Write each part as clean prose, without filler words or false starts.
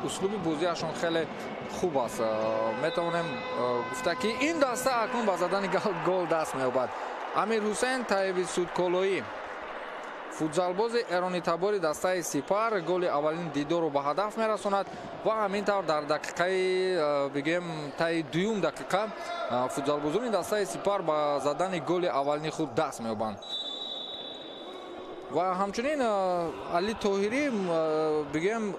اسلوب بازیشون خیلی خوب است. میتونم گفته که این دسته اکنون با زدن گل دست مییابد. امیر حسین طیب سودکولویی فوتزالباز ایرانی تبار دسته سپر گل اولین دیدار رو به هدف میرساند و همینطور در دقیقه بگیم تا دوم دقیقه فوتزالبازان دسته سپر با زدن گل اولین خود دست مییابند. و همچنین علی طاهری بگیم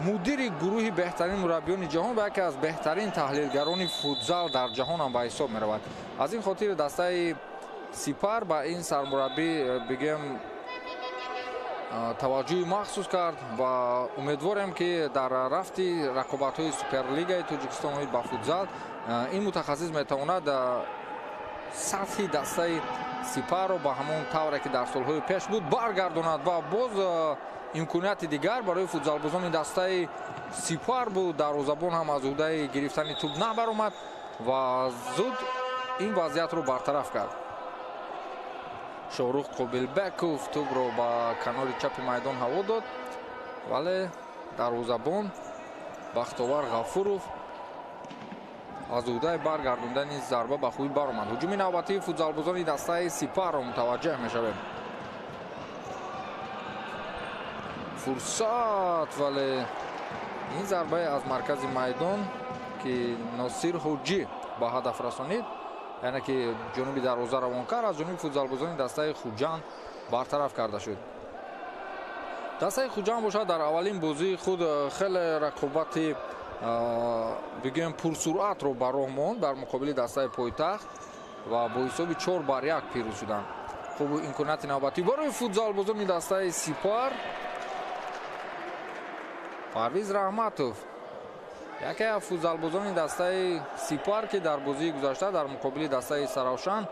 مدیر گروه بهترین مربیان جهان و یکی از بهترین تحلیلگران فوتزال در جهان هم به حساب می رود. از این خاطر دسته سپر با این سرمربی بگیم توجه مخصوص کرد و امیدوارم که در رفتی رقابت‌های سوپرلیگ تاجیکستان با فوتزال این متخصص میتواند سطح دسته سپر رو با همون طوری که در سالهای پیش بود برگرداند و باز امکانیت دیگر برای فوتزالبازان دسته سپر بود. دروازه‌بان هم از عهده گرفتن توپ نبرآمد و زود این وضعیت رو برطرف کرد. شاروخ قابلبکوف توپ رو با کنار چپ میدان هوا داد ولی دروازه‌بان بختیار غفوروف از عهده برگرداندن این ضربه به خوبی برآمد. هجوم نوبتی فوتزالبازان دسته سپر رو متوجه میشویم. فرصت ولی این ضربه از مرکز میدان که ناصر حجی به هدف رسانید، یعنی که جنوبی دروازه روان کرد، از جنوب فوتزالبازان دسته خوجان برطرف کرده شد. دسته خوجان باشد در اولین بازی خود خیلی رقابت بگیم پرسرعت رو به راه ماند بر مقابل دسته پایتخت و با حساب 4-1 پیروز شدند. خوب امکانات نوبتی برای فوتزالبازان دسته سپر. پرویز رحمتوف یکی از فوتزالبازان دسته سپر که در بازی گذشته در مقابل دسته سراوشان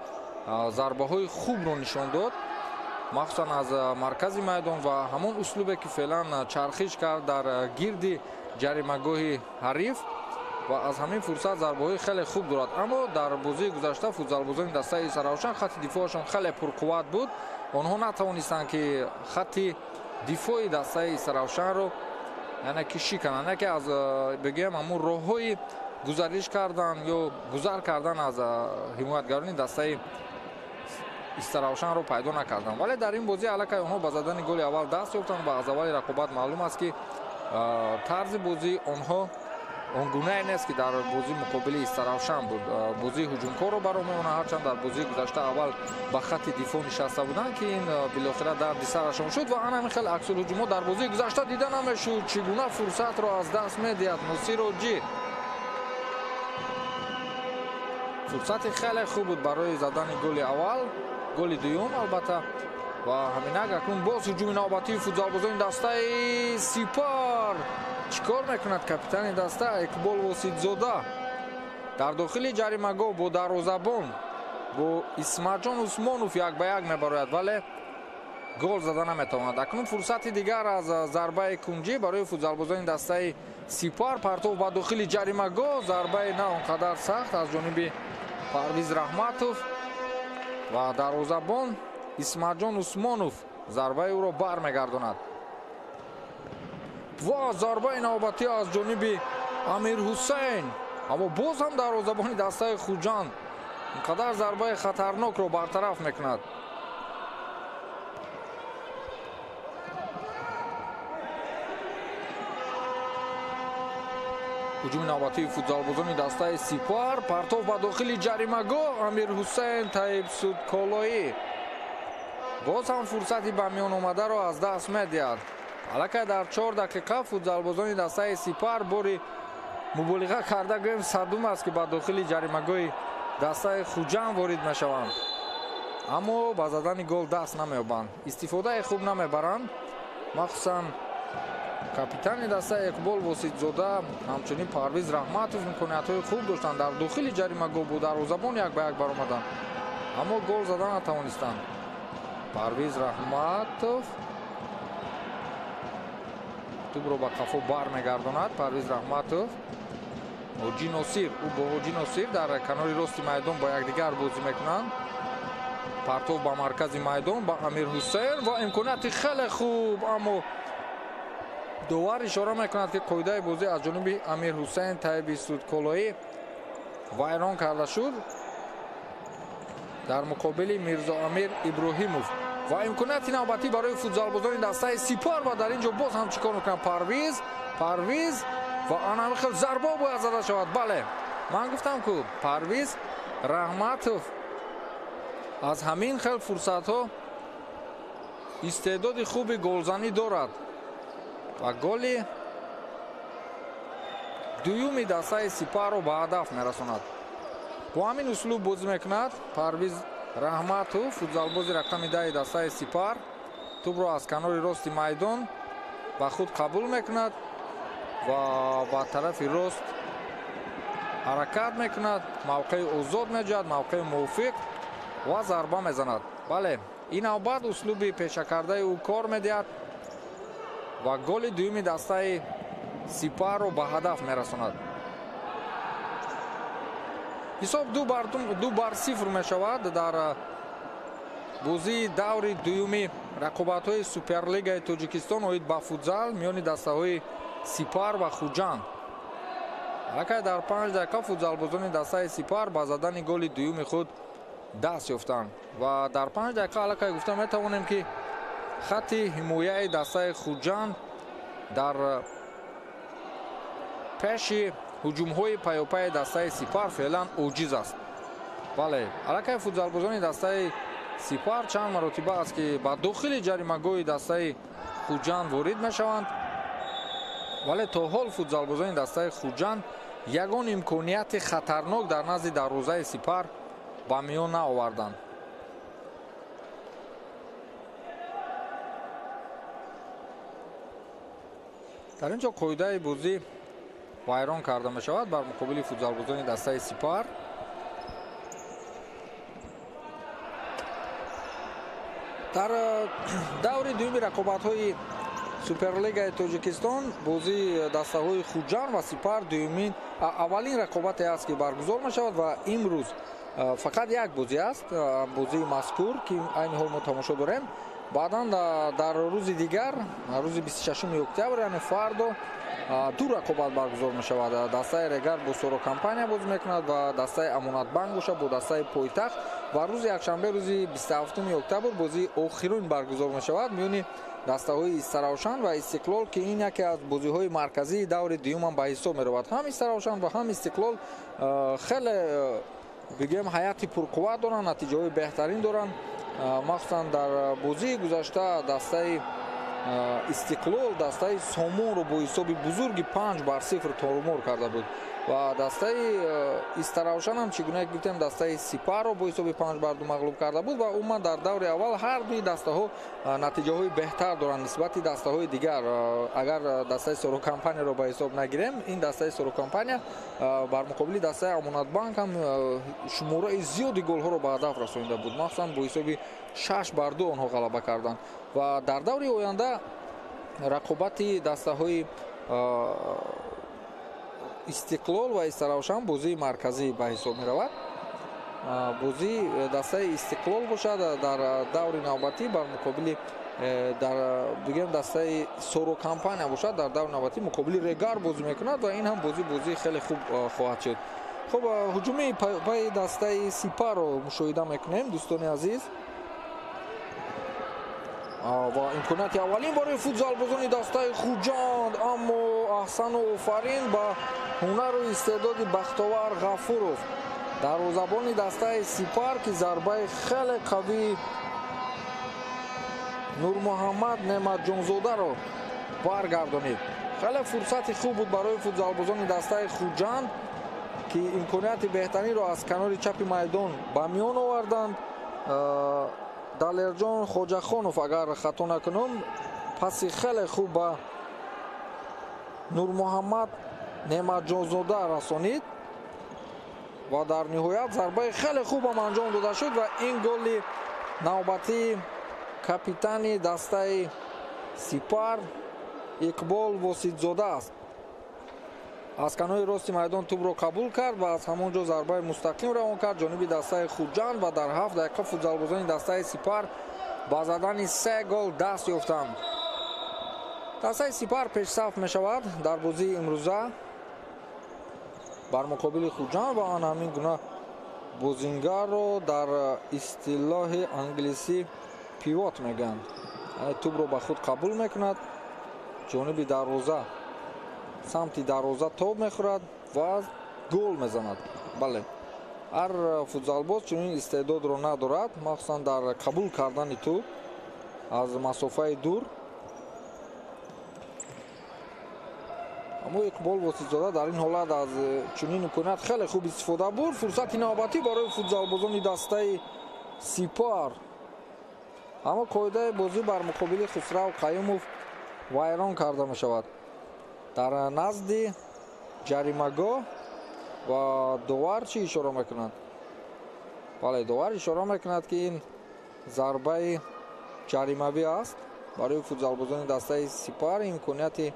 ضربه های خوب رو نشان داد، مخصوصا از مرکز میدان و همون اسلوبی که فعلا چرخش کرد در گرد جریمه‌گاه حریف و از همین فرصت ضربه های خیلی خوب دارد. اما در بازی گذشته فوتزالبازان دسته سراوشان خط دفاعشون خیلی پرقوت بود، آنها نتوانستند که خط دفاعی دسته سراوشان رو یعنی کشی کنن، که از بگیم همون راه‌های گزارش کردن یا گذر کردن از حمایتگران دسته استراوشان رو پیدا نکردن. ولی در این بازی علاقه اونها با زدن گل اول دست یافتند و از اول رقابت معلوم است که طرز بازی اونها اونگونه نیست که در بازی مقابل استراوشان بود. بازی هجومکار رو برآورد، هرچند در بازی گذشته اول با خط دفاع نشسته بودن که این بالاخره درد سرشون شد و همین خیلی عکس الهجومات در بازی گذشته دیده نمیشد. چگونه فرصت رو از دست میدهد ناصر حجی. فرصت خیلی خوب بود برای زدن گل اول، گل دوم البته و همین اکنون باز هجوم نوبتی فوتزالبازان دسته سپر. چیکار میکند کاپیتان دسته اقبال واسیدزاده در داخل جریمه‌گاه با دروازه‌بان با اسمتجان عثمانوف 1-1 میبراید ولی گل زدن نمیتواند. اکنون فرصت دیگر از ضربه کنجی برای فوتزالبازان دسته سپر. پرتو با داخل جریمه‌گاه، ضربه نه اونقدر سخت از جانب پرویز رحمتوف و دروازه‌بان اسمتجان عثمانوف ضربه او را برمیگرداند. و ضربه نوبتی از جانب امیر حسین، اما باز هم دروازه‌بان دسته خوجان اینقدر ضربه خطرناک رو برطرف میکند. هجوم نوبتی فوتزالبازان دسته سپر. پرتو به داخل جریمه‌گاه امیر حسین طیب سودکولویی باز هم فرصتی به میان آمده رو از دست میدهد. حالا در 4 دقیقه فوتزالبازان دسته سپر باری مبالغه کرده گویم صدوم است که با داخل جریمه‌گاه دسته خوجان وارد میشوند، اما با زدن گل دست نمیابند، استفاده خوب نمیبرند. مخصوصا کاپیتان دسته اقبال واسیدزاده همچنین پرویز رحمتوف امکانیت‌های خوب داشتند در داخل جریمه‌گاه بود، دروازه‌بان 1-1 برآمدند اما گل زدن نتوانستند. پرویز رحمتوف توپ رو با قفا برمیگرداند. پرویز رحمتوف حاجی ناصر، او با حاجی ناصر در کنار راست میدان با یکدیگر بازی میکنند. پرتو با مرکز میدان با امیر حسین و امکانات خیلی خوب، اما довар ишора мекунад ки қоидаи бозӣ аз ҷониби Амирҳусейн Таиби Судколоӣ вайрон карда шуд дар муқобили Мирзо Амир Иброҳимов ва имконияти навбатӣ барои футзалбозони дастаи Сипар ва дар ин ҷо боз ҳам чӣ кор мекунад Парвиз ва анамихел зарба бояд зада шавад. Бале, ман гуфтам ку Парвиз Раҳматов аз ҳамин хел фурсатҳо истеъдоди хуби голзанӣ дорад ва голи дуюми дастаи Сипарро ба ҳадаф мерасонад. бо ҳамин услуб бозӣ мекунад Парвиз Раҳматов, футзалбози рақами 10 дастаи Сипар. тӯбро аз канори рости майдон ба худ қабул мекунад ва ба тарафи рост ҳаракат мекунад, мавқеи озод меҷояд, мавқеи мувофиқ ва зарба мезанад. бале, ин навбат услуби пешакардаи ӯ кор медиҳад ва голи дуюми дастаи Сипарро ба ҳадаф мерасонад. ҳисоб 2-0 мешавад дар бозии даври дуюми рақобатҳои Суперлигаи Тоҷикистон оид ба футзал миёни дастаҳои Сипар ва Хуҷанд. аллакай дар 5 дақиқа футзалбозони дастаи Сипар ба задани голи дуюми худ даст ёфтанд ва дар 5 дақиқа аллакай гуфта метавонем ки хатти ҳимояи дастаи Хуҷанд дар пеши ҳуҷумҳои паёпаи дастаи Сипар феълан оҷиз аст. бале, аллакай футзалбозони дастаи Сипар чанд маротиба аст ки ба дохили ҷаримагоҳи дастаи Хуҷанд ворид мешаванд, вале то ҳол футзалбозони дастаи Хуҷанд ягон имконияти хатарнок дар назди дарвозаи Сипар ба миён наоварданд. дар ин ҷо қоидаи бозӣ вайрон карда мешавад бар муқобили футзалбозони дастаи Сипар. дар даври дуюми рақобатҳои Суперлигаи Тоҷикистон бозии дастаҳои Хуҷанд ва Сипар дуюмин аввалин рақобате аст ки баргузор мешавад ва имрӯз фақат як бозӣ аст, бозии мазкур ки айни ҳол мо тамошо дорем. баъдан дар рӯзи дигар, рӯзи 26 октябр, яъне фардо ду рақобат баргузор мешавад. дастаи Регар бо Соро Компания бозӣ мекунад ва дастаи Амонатбанк боша бо дастаи Пойтахт ва рӯзи якшанбе рӯзи 27 октябр бозии охирин баргузор мешавад миёни дастаҳои Истаравшан ва Истиқлол ки ин яке аз бозиҳои марказии даври дуюмам ба ҳисоб меравад. ҳам Истаравшан ва ҳам Истиқлол хеле бигем ҳайати пурқувват доранд, натиҷаҳои беҳтарин доранд. махсусан дар бозии гузашта дастаи Истиқлол дастаи Сомонро бо ҳисоби бузурги 5-0 торумор карда буд ва дастаи Истаравшанам чӣ гуна гуфтем дастаи Сипарро бо ҳисоби 5-2 мағлуб карда буд ва умуман дар даври аввал ҳар дуи дастаҳо натиҷаҳои беҳтар доранд нисбати дастаҳои дигар. агар дастаи Соро Компанияро ба ҳисоб нагирем, ин дастаи Соро Компания бар муқобили дастаи Амонатбанк ҳам шумораи зиёди голҳоро ба ҳадаф расонида буд, махсусан бо ҳисоби 6-2 онҳо ғалаба карданд ва дар даври оянда рақобати дастаҳои Истиқлол ва Истаравшан бозии марказӣ ба ҳисоб меравад. бозии дастаи Истиқлол бошад дар даври навбатӣ бар муқобили бигем дастаи Соро Компания бошад дар даври навбатӣ муқобили Регар бозӣ мекунад ва ин ҳам бозии хеле хуб хоҳад шуд. хуб, ҳуҷуми паи дастаи Сипарро мушоҳида мекунем дӯстони азиз ва имконияти аввалин барои футзалбозони дастаи Хуҷанд, аммо аҳсану офарин ба ҳунару истеъдоди Бахтовар Ғафуров, дарвозабони дастаи Сипар ки зарбаи хеле қавии Нурмуҳаммад Неъматҷонзодаро баргардонид. хеле фурсати хуб буд барои футзалбозони дастаи Хуҷанд ки имконияти беҳтаринро аз канори чапи майдон ба миён оварданд. Далерҷон Хоҷахонов, агар хато накунам, паси хеле хуб ба Нурмуҳаммад Неъматҷонзода расонид ва дар ниҳоят зарбаи хеле хубам анҷом дода шуд ва ин голи навбатии капитани дастаи Сипар Иқбол Воситзода аст. аз канори рости майдон тӯбро қабул кард ва аз ҳамон ҷо зарбаи мустақим равон кард ҷониби дастаи Хуҷанд ва дар 7 дақиқа футзалбозони дастаи Сипар ба задани 3 гол даст ёфтанд. дастаи Сипар пешсаф мешавад дар бозии имрӯза бар муқобили Хуҷанд ва он ҳамин гуна бозингарро дар истилоҳи англисӣ пивот мегӯянд. тӯбро ба худ қабул мекунад, ҷониби дарвоза, самти дарвоза тоб мехӯрад ва гол мезанад. бале, ҳар футзалбоз чунин истеъдодро надорад, махсусан дар қабул кардани тӯб аз масофаи дур. аммо Иқбол Воситзода дар ин ҳолат аз чунин имконият хеле хуб истифода бурд. Фурсати навбатӣ барои футзалбозони дастаи Сипар. аммо қоидаи бозӣ бар муқобили Хусрав Қаюмов вайрон карда мешавад. дар назди ҷаримагоҳ ва довар чӣ ишора мекунад? бале, довар ишора мекунад ки ин зарбаи ҷаримавӣ аст барои футзалбозони дастаи Сипар. имконияти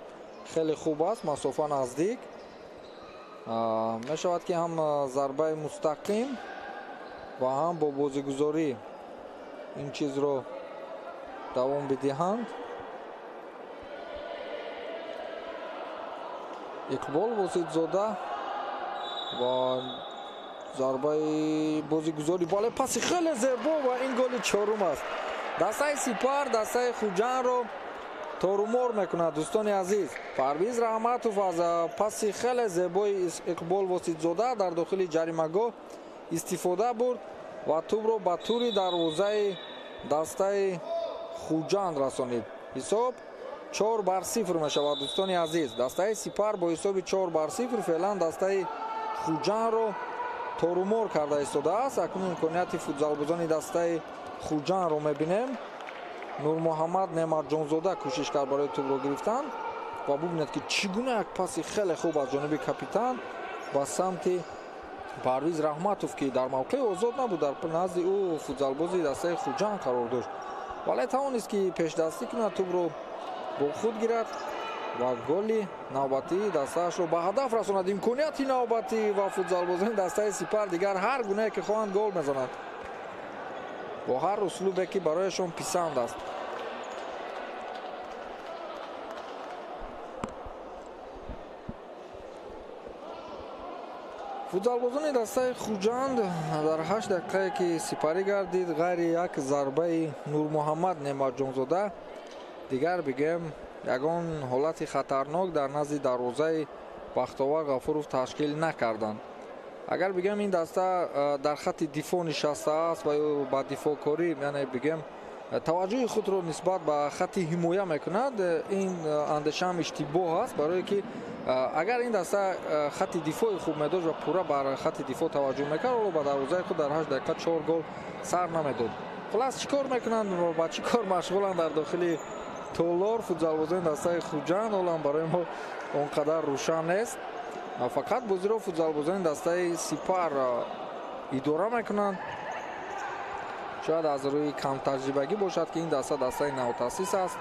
хеле хуб аст, масофа наздик мешавад ки ҳам зарбаи мустақим ва ҳам бо бозигузорӣ ин чизро давом бидиҳанд. Иқбол Воситзода ва зарбаи бозигузори бале, паси хеле зебо ва ин голи чорум аст. дастаи Сипар дастаи Хуҷандро торумор мекунад. дӯстони азиз, Парвиз Раҳматов аз паси хеле зебои Иқбол Воситзода дар дохили ҷаримагоҳ истифода бурд ва тӯбро ба тури дарвозаи дастаи Хуҷанд расонид. ҳисоб 4-0 мешавад. дӯстони азиз, дастаи Сипар бо ҳисоби 4-0 феълан дастаи Хуҷандро торумор карда истодааст. акнун имконияти футзалбозони дастаи Хуҷандро мебинем. Нурмуҳаммад Неъматҷонзода кӯшиш кард барои тӯбро гирифтан ва бубинед ки чӣ гуна як паси хеле хуб аз ҷониби капитан ба самти Парвиз Раҳматов ки дар мавқеи озод набуд, дар назди ӯ футзалбози дастаи Хуҷанд қарор дошт. вале тавонист ки пешдастӣ кунад, тӯбро бо худ гирад ва голи навбатӣ дастаашро ба ҳадаф расонад. имконияти навбатӣ ва футзалбозони дастаи Сипар дигар ҳар гунае ки хоҳанд гол мезанад бо ҳар услубе ки барояшон писанд аст. футзалбозони дастаи Хуҷанд дар 8 дақиқае ки сипарӣ гардид, ғайри як зарбаи Нурмуҳаммад Неъматҷонзода, дигар бигем ягон ҳолати хатарнок дар назди дарвозаи Бахтовар Ғафуров ташкил накарданд. агар бигем ин даста дар хатти дифоъ нишастааст ва ё ба дифоъкорӣ, яъне бигем таваҷҷӯҳи худро нисбат ба хатти ҳимоя мекунад, ин андешаам иштибоҳ аст, барое ки агар ин даста хатти дифоъи хуб медошт ва пурра бар хатти дифоъ таваҷҷӯҳ мекард, оло ба дарвозаи худ дар 8 дақиқа 4 гол сар намедод. хулас чӣ кор мекунанд ва ба чӣ кор машғуланд дар дохили толор футзалбозони дастаи Хуҷанд, ҳолам барои мо он қадар рӯшан нест. фақат бозиро футзалбозони дастаи Сипар идора мекунанд. шояд аз рӯи камтаҷрибагӣ бошад ки ин даста дастаи навтаъсис аст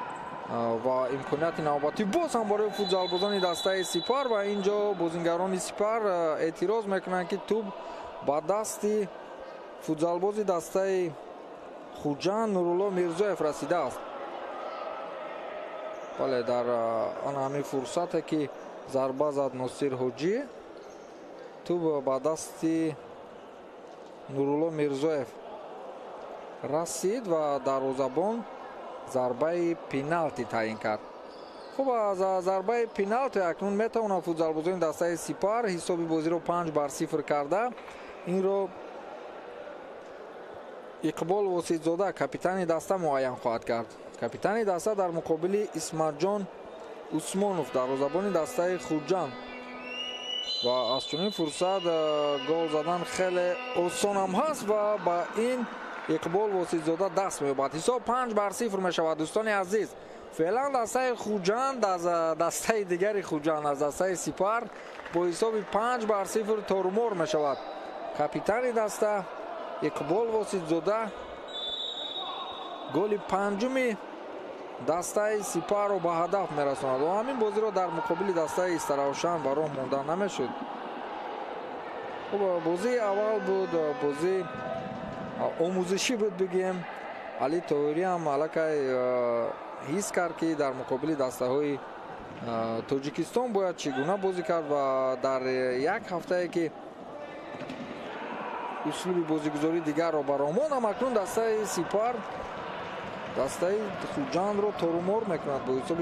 ва имконияти навбатӣ боз ҳам барои футзалбозони дастаи Сипар. ва инҷо бозингарони Сипар эътироз мекунанд ки тӯб ба дасти футзалбози дастаи Хуҷанд Нурулло Мирзоев расидааст. бале, дар он ҳамин фурсате ки зарба зад Носир Ҳоҷӣ, тӯб ба дасти Нурулло Мирзоев расид ва дарвозабон зарбаи пеналти таъин кард. хуб, аз зарбаи пеналти акнун метавонад футзалбозони дастаи Сипар ҳисоби бозиро 5-0 карда инро Иқбол Воситзода, капитани даста, муайян хоҳад кард. капитани даста дар муқобили Исматҷон Усмонов, дарвозабони дастаи Хуҷанд. ва аз чунин фурсат гол задан хеле осон ҳам ҳаст ва ба ин Иқбол Воситзода даст меёбад. ҳисоб 5-0 мешавад. дӯстони азиз, феълан дастаи Хуҷанд аз дастаи дигари Хуҷанд, аз дастаи Сипар бо ҳисоби 5-0 торумор мешавад. капитани даста Иқбол Воситзода голи панҷуми дастаи Сипарро ба ҳадаф мерасонад. ва ҳамин бозиро дар муқобили дастаи Истаравшан ба роҳ мондан намешуд. бозии аввал буд, бозии омӯзишӣ буд бигем. Али Тоҳирӣ ҳам аллакай حس کرد که در مقابل دسته‌های تاجیکستان باید چگونه بازی کرد و در یک هفته که اسلوب بازیگذاری دیگر را برآورد، اکنون دسته سپار دسته خوجند رو تارومار میکند با حساب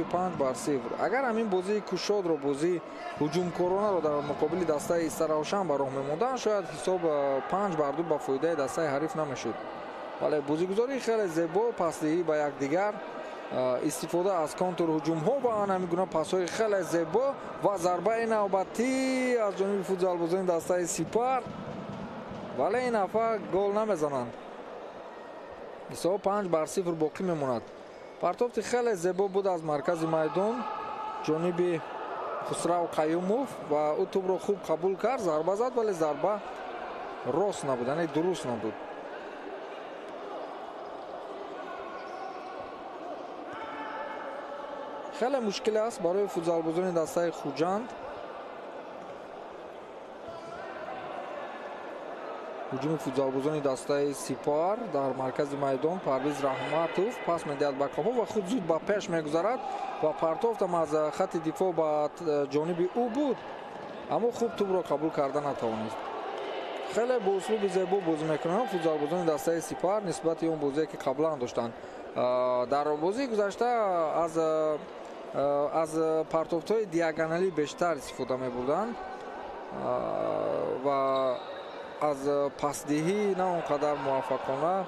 5-0. اگر همین بازی کشاد رو بازی هجومکارانه رو در مقابل دسته سراوشان براه میموندن، شاید حساب 5-2 به فایده دسته حریف نمیشد. ولی بازیگذاری خیلی زیبا، پسدهی به یکدیگر، استفاده از کانتر هجوم ها و همین گونه پاس های خیلی زیبا و ضربه نوبتی از جانب فوتبالبازان دسته سپار، ولی این دفعه گل نمیزنند. حساب 5-0 باقی میموند. پرتافت خیلی زیبا بود از مرکز میدان جانب خسرو قیوموف و او توپ رو خوب قبول کرد، ضربه زد ولی ضربه راست نبود، یعنی درست نبود. خیلی مشکل است برای فوتبالبازان دسته خوجند. هجوم فوتبالبازان دسته سپار در مرکز میدان، پرویز رحمتوف پاس میدهد به کافو و خود زود به پیش میگذارد و پرتافتم از خط دفاع به جانب او بود، اما خوب توپ را قبول کرده نتوانست. خیلی با اسلوب زیبا بازی میکنند فوتبالبازان دسته سپار نسبت اون بازی که قبلا داشتند. در بازی گذشته از پرتافت‌های دیاگونالی بیشتر استفاده می‌بردند و از پسدهی نه اونقدر موفقانه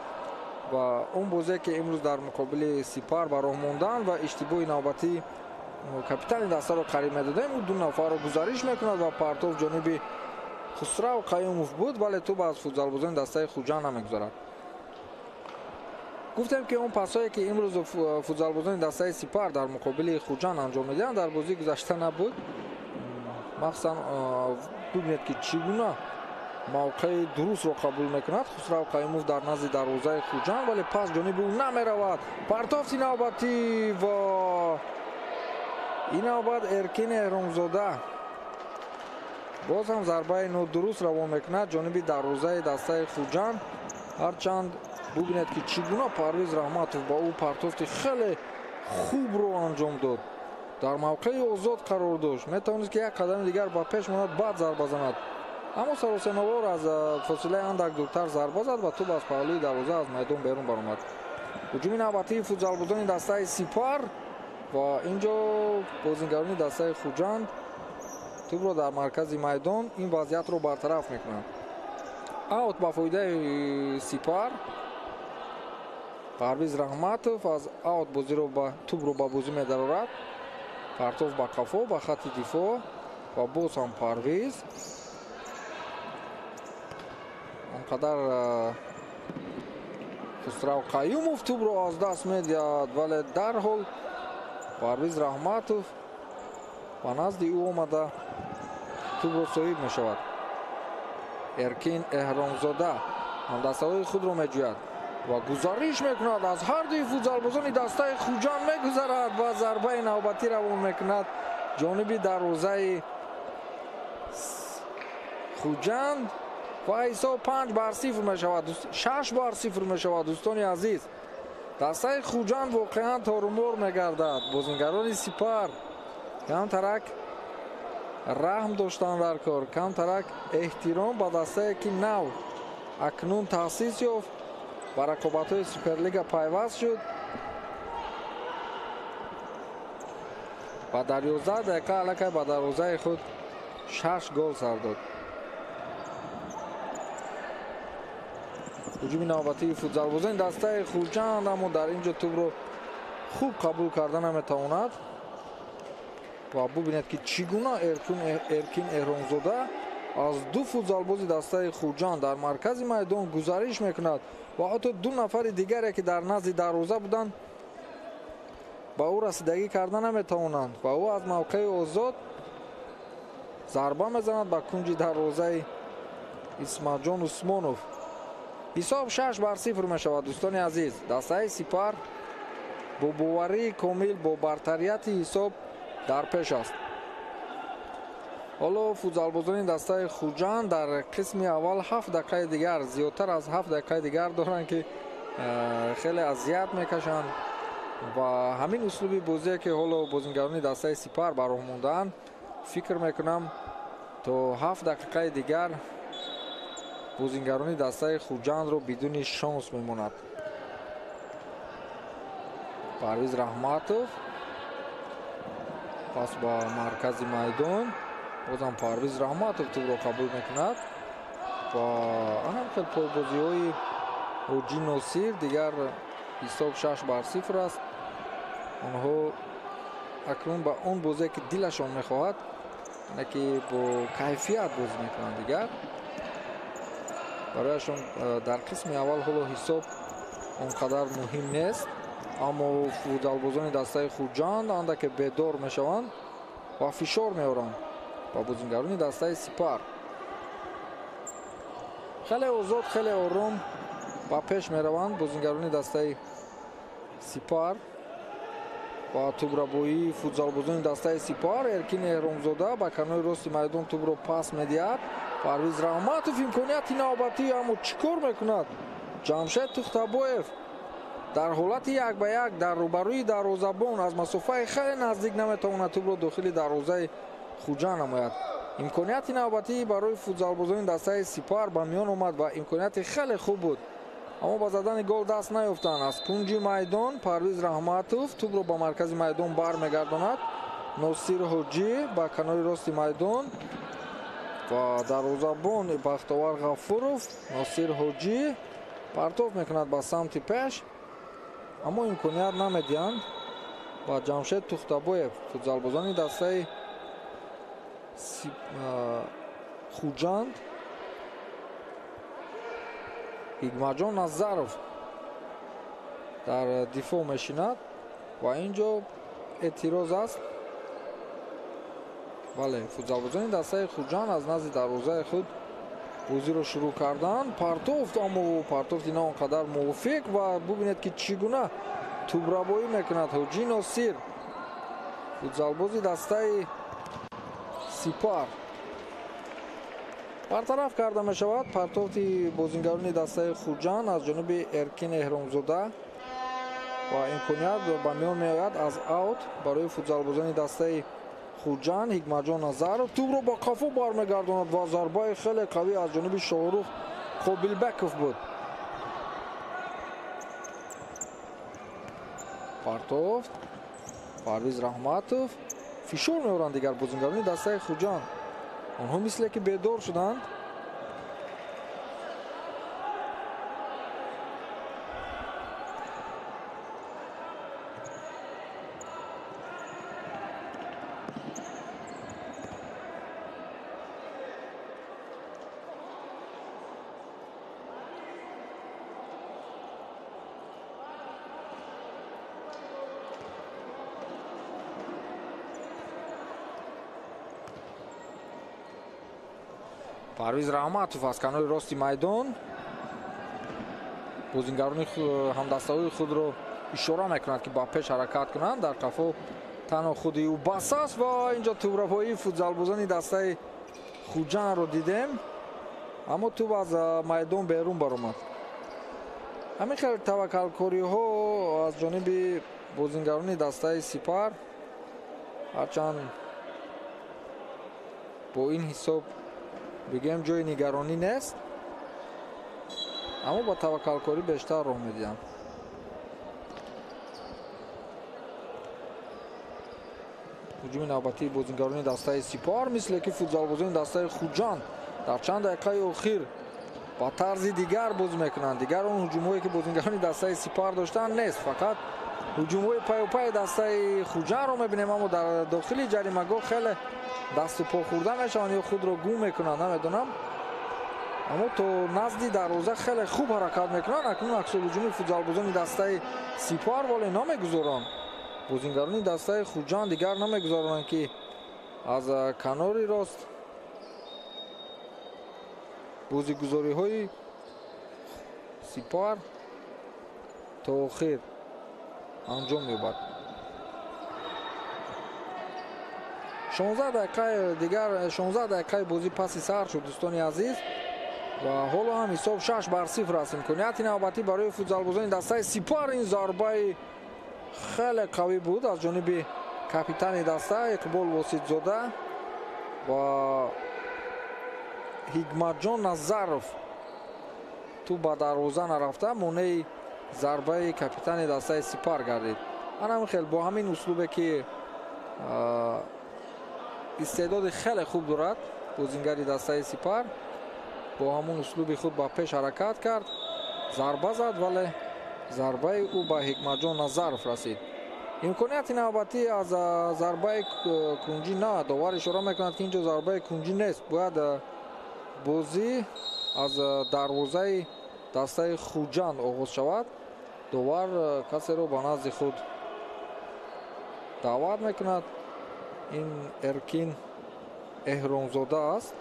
و اون بازی که امروز در مقابل سپار براه موندن و اشتباه نوبتی کاپیتان دسته رو قریب می‌دادیم، دو نفر رو گزارش می‌کند و پرتاف جانب خسرو قیوموف بود، ولی توپ از فوتبالبازان دسته خوجند نمی‌گذارد. گفتم که اون پاسایی که امروز فوتبالبازان دسته سپار در مقابل خوجند انجام میدن در بازی گذشته نبود. مخصوصا ببینید که چگونه موقع درست رو قبول میکند خسرو قیوموف در نزد دروازه خوجند، ولی پاس جانب او نمیرود. پرتافت نوبتی و این نوبت ارکین احرامزاده باز هم ضربه نادرست روان میکند جانب دروازه دسته خوجند. هرچند ببینید که چگونه پرویز رحمتوف با او پرتافت خیلی خوب رو انجام داد، در موقع آزاد قرار داشت، میتوانست که یک قدم دیگر با پیش ماند بعد ضربه زند، اما سراسنوار از فاصله اندک دورتر ضربه زد و توپ از پهلوی دروازه از میدان بیرون برآمد. هجوم نوبتی فوتبالبازان دسته سپار و اینجا بازیگران دسته خوجند توپ رو در مرکز میدان این وضعیت رو برطرف میکنند. اوت با فایده سپار. پرویز رحمتوف از اوت بازی رو با توپ رو با بازی می‌دارد. پرتاف با کافو با خط دفاع و باز هم پرویز اونقدر خسرو قیوموف توپ رو از دست می‌دهد، ولی در حال پرویز رحمتوف و نزد او آمده توپ رو صاحب می‌شود. ارکین احرامزاده هم دسته‌های خود رو می‌جوید و گزارش میکند از هر دوی فوتبالبازان دسته خوجند میگذرد و ضربه نوبتی روان میکند جانب دروازه خوجند و حساب 5-0 میشود، 6-0 میشود. دوستان عزیز، دسته خوجند واقعا تارومار میگردد. بازیگران سپار کم ترک رحم داشتن در کار، کم ترک احترام به دسته که نو اکنون تاسیس یافت با رقابت‌های سوپرلیگ پیوست شد و در 11 دقیقه علاقه به دروازه خود 6 گل سر داد. هجوم نوبتی فوتبالبازان دسته خوجند اما در اینجا توپ رو خوب قبول کردن نمیتواند و ببینید که چگونه ارکین احرامزاده از دو فوتبالباز دسته خوجند در مرکز میدان گزارش میکند و حتی دو نفر دیگری که در نزد دروازه بودند با او رسیدگی کردن نمیتوانند و او از موقع آزاد ضربه میزند به کنج دروازه اسمت جان عثمانوف. حساب 6-0 میشود. دوستان عزیز، دسته سپار با باوری کامل با برتریت حساب در پیش است. حالا فوتبالبازان دسته خوجند در قسم اول 7 دقیقه دیگر، زیادتر از 7 دقیقه دیگر دارند که خیلی اذیت میکشند ва ҳамин услуби бозие ки ҳоло бозингарони дастаи Сипар ба роҳ мондаанд, фикр мекунам то 7 дақиқаи дигар бозингарони дастаи Хуҷандро бидуни шонс мемонад. Парвиз Раҳматов пас ба маркази майдон, бозам Парвиз Раҳматов тӯбро қабул мекунад ва анам хел пойбозиҳои Ҳоҷӣ Носир дигар ҳисоб 6-0 аст. онҳо акнун ба он бозе ки дилашон мехоҳад, яъне ки бо кайфият бозӣ мекунанд дигар. барояшон дар қисми аввал ҳоло ҳисоб он қадар муҳим нест, аммо футболбозони дастаи Хуҷанд андаке бедор мешаванд ва фишор меоранд ба бозингарони дастаи Сипар. хеле озод, хеле ором ба пеш мераванд бозингарони дастаи Сипар ва тӯбрабоии футзалбозони дастаи Сипар. Эркин Эҳромзода ба канори рости майдон тӯбро пас медиҳад. Парвиз Раҳматов имконияти навбатӣ, аммо чӣ кор мекунад Ҷамшед Тухтабоев дар ҳолати 1-1 дар рӯбарӯи дарвозабон аз масофаи хеле наздик наметавонад тӯбро дохили дарвозаи Хуҷанд намояд. имконияти навбатӣ барои футзалбозони дастаи Сипар ба миён омад ва имконияти хеле хуб буд, аммо ба задани гол даст наёфтанд. аз кунҷи майдон Парвиз Раҳматов тӯбро ба маркази майдон бармегардонад. Носир Ҳоҷӣ ба канори рости майдон ва дарвозабон Бахтовар Ғафуров. Носир Ҳоҷӣ партов мекунад ба самти пеш, аммо имконият намедиҳанд ба Ҷамшед Тухтабоев. футзалбозони дастаи Хуҷанд Ҳикматҷон Назаров дар дифоъ мешинад ва ин ҷо эътироз аст. бале, футзалбозони дастаи Хуҷанд аз назди дарвозаи худ бозиро шурӯъ карданд. партофт, аммо партофти на он қадар мувофиқ ва бубинед ки чӣ гуна тӯбрабоӣ мекунад Ҳоҷӣ Носир, футзалбози дастаи Сипар. бартараф карда мешавад партофти бозингарони дастаи Хуҷанд аз ҷониби Эркин Эҳромзода ва имконият ба миён меояд аз аут барои футзалбозони дастаи Хуҷанд. Ҳикматҷон Назаров тӯбро ба қафо бармегардонад ва зарбаи хеле қавӣ аз ҷониби Шоҳрух Қобилбеков буд. партофт Парвиз Раҳматов фишор меоранд дигар бозингарони дастаи Хуҷанд. онҳо мисле ки бедор шуданд. Парвиз Раҳматов аз канори рости майдон бозингарони ҳамдастаҳои худро ишора мекунад ки ба пеш ҳаракат кунанд. дар қафо танҳо худи ӯ бас аст ва инҷо тӯбрабоии футзалбозони дастаи Хуҷандро дидем, аммо тӯб аз майдон берун баромад. ҳамин хел таваккалкориҳо аз ҷониби бозингарони дастаи Сипар, ҳарчанд бо ин ҳисоб бигем ҷои нигаронӣ нест, аммо ба таваккалкорӣ бештар роҳ медиҳанд. ҳуҷуми навбатии бозингарони дастаи Сипар мисле ки футзалбозони дастаи Хуҷанд дар чанд дақиқаи охир ба тарзи дигар бозӣ мекунанд. дигар он ҳуҷумҳое ки бозингарони дастаи Сипар доштанд нест, фақат ҳуҷумҳои пайопаи дастаи Хуҷандро мебинем, аммо дар дохили ҷаримагоҳ хеле дасту по хӯрда мешаванд ё худро гум мекунанд, намедонам, аммо то назди дарвоза хеле хуб ҳаракат мекунанд. акнун аксолҳуҷуми футзалбозони дастаи Сипар воле намегузоранд. бозингарони дастаи Хуҷанд дигар намегузаронанд ки аз канори рост бозигузориҳои Сипар то охир анҷом ёбад. 16 дақиқаи бозӣ паси сар шуд дӯстони азиз ва ҳоло ҳам ҳисоб 6-0 аст. имконияти навбатӣ барои футзалбозони дастаи Сипар. ин зарбаи خیلی قوی بود از جانب کاپیتان دسته اقبال واسیدزاده و حکمتجان نظرов تو به دروازه نرفته مانع ضربه کاپیتان دسته سپار گردید. من خیلی با همین اسلوبی که استعداد خیلی خوب دارد بازیگری دسته سپار با همون اسلوب خود با پیش حرکت کرد ضربه زد ولی ضربه او به حکمتجان نظرов رسید. امکانیت نوبتی از ضربه کنجی نه داور اشاره میکند که اینجا ضربه کنجی نیست باید بازی از دروازه دسته خوجند آغاز شود. داور کسی رو به نزد خود دعوت میکند. این ارکین احرامزاده است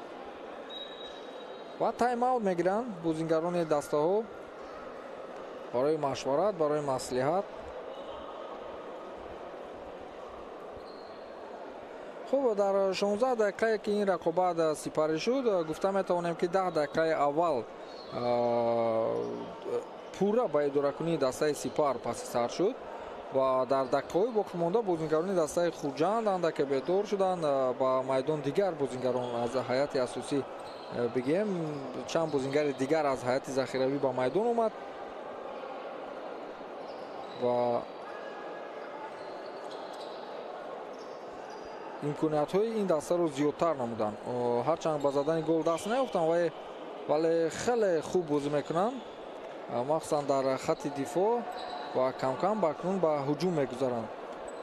و تایم اوت میگیرند بازیگران دسته ها برای مشورت برای مصلحت. خب در 16 دقیقه که این رقابت سپاری شد گفته میتوانیم که 10 دقیقه اول پورا به اداره کنی دسته سپار پس سر شد و در دقیقه باقی مانده بازیگران دسته خوجند اندک بیدار شدند. با میدان دیگر بازیگران از هیئت اساسی بگیم چند بازیگر دیگر از هیئت ذخیروی با میدان اومد و امکانیت های این دسته رو زیادتر نمودن. هرچند با زدن گل دست نیافتن ولی خیلی خوب بازی میکنن مخصوصا در خط دفاع و کم کم بکنون به هجوم میگذارند.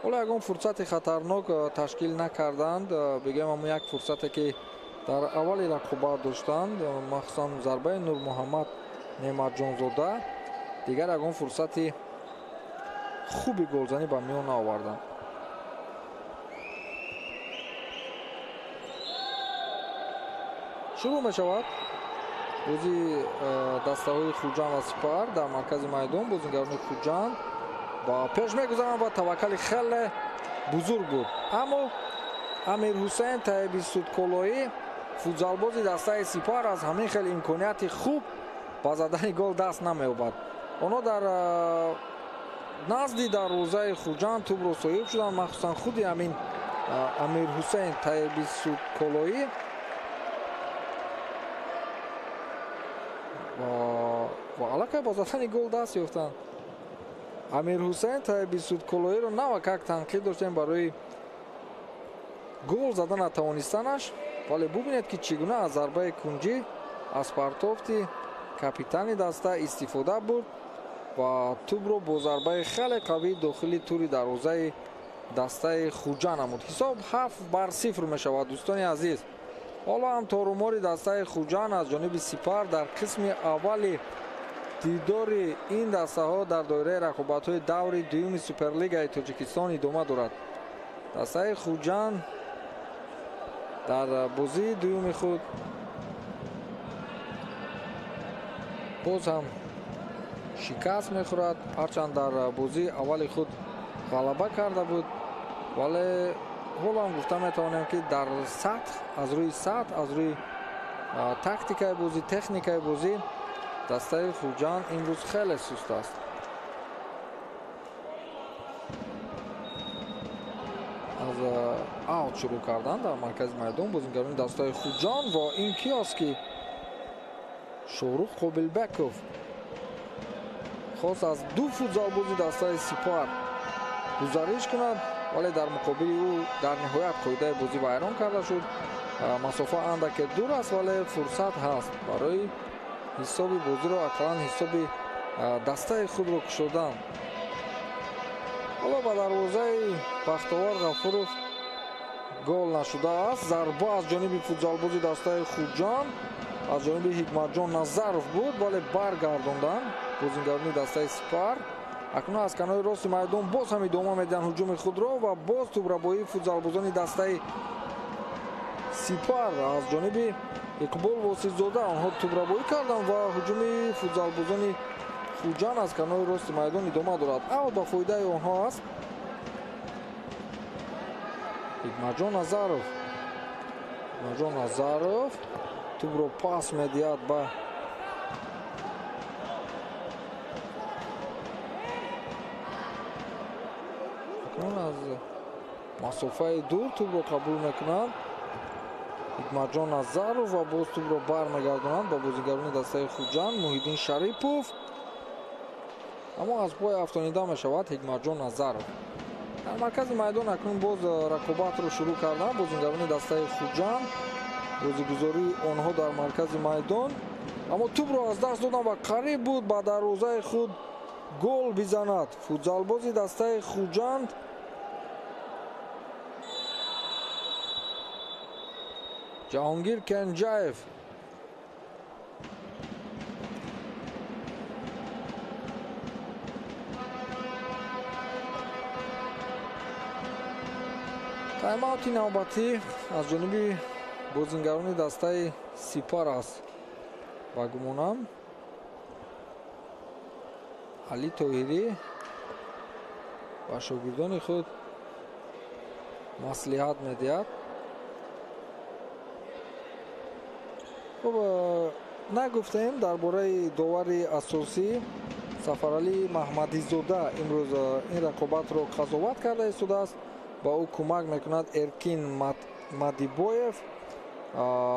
ولی اگه فرصت خطرناک تشکیل نکردند بگیم اما یک فرصتی که در اول رقابت داشتند مخصوصا ضربه نور محمد نعمت جانزاده دیگر اگه فرصتی خوبی گلزنی به میان آوردند. شروع می شود بازی دسته های خوجند و سپار در مرکز میدان. بازیگران خوجند با پیش میگذارند و توکل خیلی بزرگ بود اما امیر حسین طیبی سودکلایی فوتبالباز دسته سپار از همین خیلی امکانیت خوب با زدن گل دست نمی‌یابد. اونا در نزدی دروازه خوجند توپ رو صاحب شدند مخصوصا خود همین امیر حسین طیبی سودکلایی و علاقه با زدن گل دست یافتند. امیر حسین طیبی سودکلایی رو نوکک تنقید داشتیم برای گل زدن نتوانستنش ولی ببینید که چگونه از ضربه کنجی از پرتافتی کاپیتان دسته استفاده بود و توپ رو با ضربه خیلی قوی داخلی توری دروازه دسته خوجند نمود. حساب 7-0 می شود دوستان عزیز. حالا هم تاروماری دسته خوجند از جانب سپار در قسم اولی دیدار این دسته ها در دایره رقابت های دور دوم سوپرلیگ تاجیکستان ادامه دارد. دسته خوجند در بازی دوم خود باز هم شکست میخورد هرچند در بازی اول خود غلبه کرده بود ولی حالا هم گفته میتوانیم که در سطح از روی تاکتیکای بازی تکنیکای بازی دسته خوجند امروز خیلی سست است. از اوت شروع کردن در مرکز میدان بازیگران دسته خوجند و این کی است که شاروخ قابلبکوف خواست از دو فوتبالباز دسته سپار گزارش کند ولی در مقابل او در نهایت قاعده بازی ویران کرده شد. مسافه اندک دور است ولی فرصت هست برای حساب بازی رو اقلا حساب دسته خود رو کشودن. حالا به دروازه بختیار غفورов گل نشده است. ضربه از جانب فوتبالباز دسته خوجند از جانب حکمتجان نظرов بود ولی برگرداندن بازیگران دسته سپار. اکنون از کنار راست میدان باز هم ادامه میدن هجوم خود را و باز توپربایی فوتبالبازان دسته سپار از جانب اقبال واسیزاده آنها توپربایی کردند و هجوم فوتبالبازان خوجند از کنار راست میدان ادامه دارد. اوت با فایده آنها است. حکمتجان نظرов توپ را پاس میدهد به Хикмаҷон аз масофаи дур тӯбро қабул мекунанд. Хикмаҷон Назаров ва боз тӯбро бармегардонанд ба бозигарони дастаи Хуҷанд. Муҳиддин Шарипов, аммо аз пой афтонида мешавад Хикмаҷон Назаров. дар маркази майдон акнун боз рақобатро шурӯъ карданд бозигарони дастаи Хуҷанд. бозигузории онҳо дар маркази майдон, аммо тӯбро аз даст доданд ва қариб буд ба дарвозаи худ гол бизанад. футзалбози дастаи Хуҷанд Ҷаҳонгир Кенҷаев таймаути навбатӣ аз ҷониби бозингарони дастаи Сипар аст. ба гумонам Али Тоҳирӣ ба шогирдони худ маслиҳат медиҳад. хуб, нагуфтем дар бораи довари асосӣ Сафаралӣ Маҳмадизода имрӯз ин рақобатро қазоват карда истодааст. ба ӯ кӯмак мекунад Эркин Мадибоев,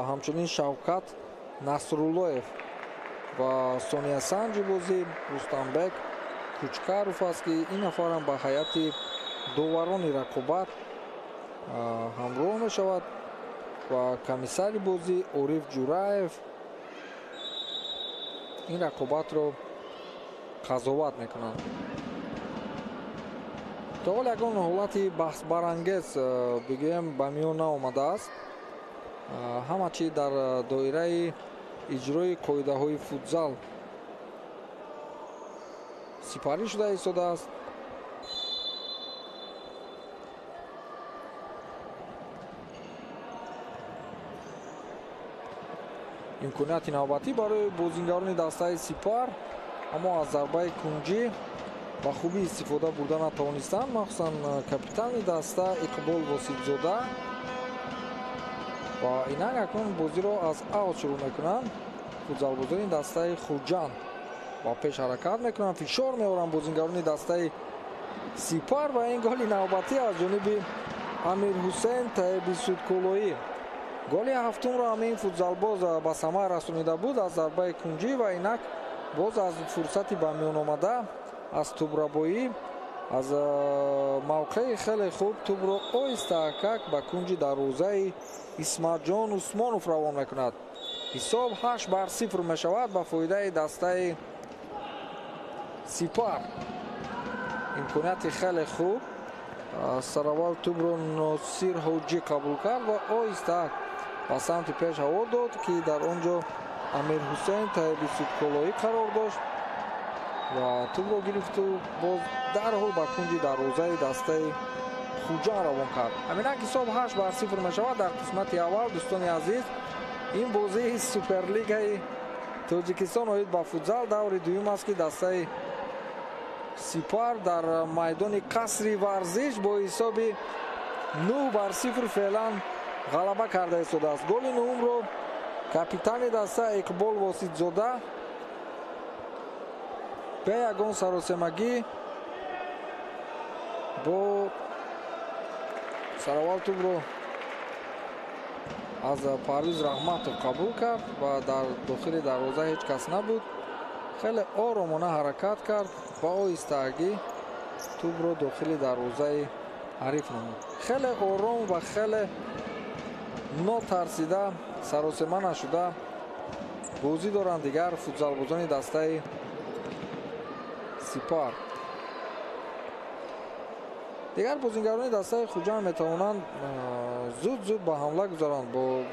ҳамчунин Шавкат Насруллоев ва сониасанҷи бозӣ Рустамбек Кучкаров аст ки ин нафарам ба ҳайати доварони рақобат ҳамроҳ мешавад ва комиссари бозӣ Ориф Ҷураев ин рақобатро қазоват мекунанд. то ҳол ягон ҳолати баҳсбарангез бигӯем ба миён наомадааст. ҳама чӣ дар доираи иҷрои қоидаҳои футзал сипарӣ шуда истодааст. имконияти навбатӣ барои бозингарони дастаи Сипар, аммо аз зарбаи кунҷӣ ба хубӣ истифода бурда натавонистанд, махсусан капитани даста Иқбол Воситзода. ва инак акнун бозиро аз аут шурӯъ мекунанд. футзалбозони дастаи Хуҷанд ба пеш ҳаракат мекунанд, фишор меоранд бозингарони дастаи Сипар ва ин голи навбатӣ аз ҷониби Амирҳусейн Таибисудколоӣ. голи ҳафтумро ҳамин футзалбоз ба самар расонида буд аз зарбаи кунҷӣ ва инак боз аз фурсати ба миёномада аз тӯбрабоӣ аз мавқеи хеле хуб тӯбро оҳистакак ба кунҷи дарвозаи Исматҷон Усмонов равон мекунад. ҳисоб 8-0 мешавад ба фоидаи дастаи Сипар. имконияти хеле хуб. сараввал тӯбро Носир Ҳоҷӣ қабул кард ва оҳиста ба самти пеш ҳаво дод ки дар он ҷо Амирҳусейн Таибисудколоӣ қарор дошт ва тӯбро гирифту боз дарҳол ба кунҷи дарвозаи дастаи Хуҷанд равон кард. ҳаминак ҳисоб 8-0 мешавад дар қисмати аввал. дӯстони азиз, ин бозии Суперлигаи Тоҷикистон оид ба футзал даври дуюм аст ки дастаи Сипар дар майдони қасри варзиш бо ҳисоби 9-0 феълан ғалаба карда истодааст. голи нуҳумро капитани даста Иқбол Воситзода бе ягон саросемагӣ бо сараввал тӯбро аз Парвиз Раҳматов қабул кард ва дар дохили дарвоза ҳеҷ кас набуд. хеле оромона ҳаракат кард, ба оҳистагӣ тӯбро дохили дарвозаи ҳариф намуд. хеле ором ва хеле нотарсида, саросема нашуда бозӣ доранд дигар футзалбозони дастаи Сипар. дигар бозингарони дастаи Хуҷанд метавонанд зуд ба ҳамла гузаранд.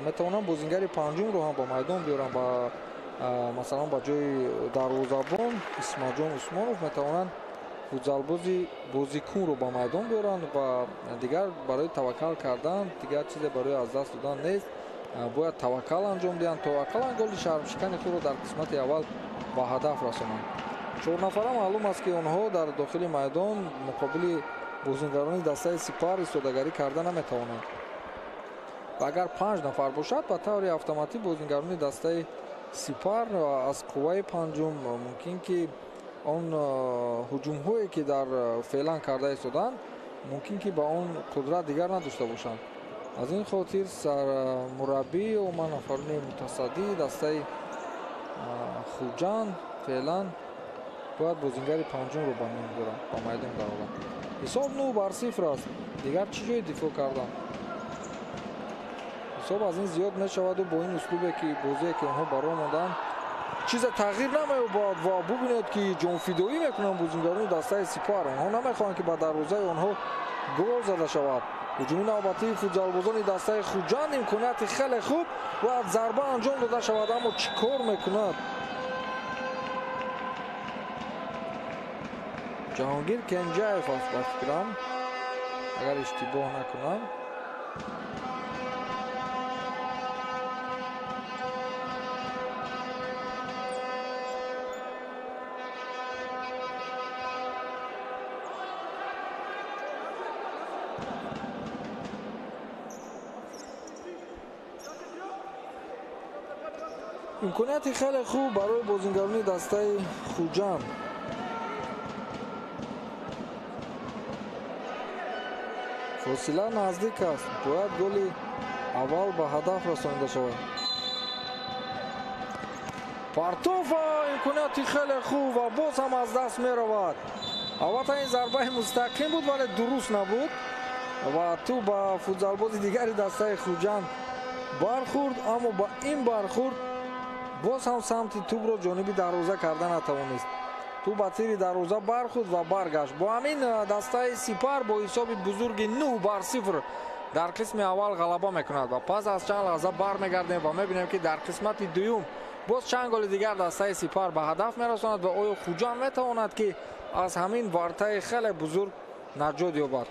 метавонанд бозингари панҷумро ҳам ба майдон биёранд. масалан ба ҷои дарвозабон Исматҷон Усмонов метавонанд футзалбози бозикунро ба майдон биёранд ва дигар барои таваккал кардан дигар чизе барои аз даст додан нест. бояд таваккал анҷом диҳанд то ақаллан голи шармшикани худро дар қисмати аввал ба ҳадаф расонанд. 4 нафара маълум аст ки онҳо дар дохили майдон муқобили бозингарони дастаи Сипар истодагарӣ карда наметавонанд. ва агар 5 нафар бошад ба таври автоматӣ бозингарони дастаи Сипар аз қувваи панҷум мумкин ки он ҳуҷумҳое ки дар феълан карда истоданд мумкин ки ба он қудрат дигар надошта бошанд. аз ин хотир сармураббӣ ва нафарони мутасаддии дастаи хуҷанд феълан бояд бозингари панҷумро ба мин гӯранд, ба майдон дарованд. ҳисоб 9-0 аст. дигар чӣ ҷои дифоъ кардан? ҳисоб аз ин зиёд мешаваду бо ин услубе ки бозие ки онҳо баро монданд чизе тағйир намеёбад ва бубинед ки ҷонфидоӣ мекунанд бозингарони дастаи Сипар. онҳо намехоҳанд ки ба дарвозаи онҳо гол зада шавад. ҳуҷуми навбатии футзалбозони дастаи Хуҷанд имконияти хеле хуб ва зарба анҷом дода шавад, аммо чӣ кор мекунад? ҷаҳонгир Кенҷаев аст ба фикрам, агар иштибоҳ накунам. имконияти хеле хуб барои бозингарони дастаи Хуҷанд. фосила наздик аст. бояд голи аввал ба ҳадаф расонида шавад. партова имконияти хеле хуб ва боз ҳам аз даст меравад. албатта ин зарбаи мустақим буд, вале дуруст набуд ва ту ба футзалбози дигари дастаи Хуҷанд бархӯрд, аммо ба ин бархӯрд боз ҳам самти тӯбро ҷониби дарвоза карда натавонист. ту ба тири дарвоза бархӯрд ва баргашт. бо ҳамин дастаи Сипар бо ҳисоби бузурги 9-0 дар қисми аввал ғалаба мекунад ва пас аз чанд лаҳза бармегардем ва мебинем ки дар қисмати дуюм боз чанд голи дигар дастаи Сипар ба ҳадаф мерасонад ва оё Хуҷанд метавонад ки аз ҳамин вартаи хеле бузург наҷот ёбад.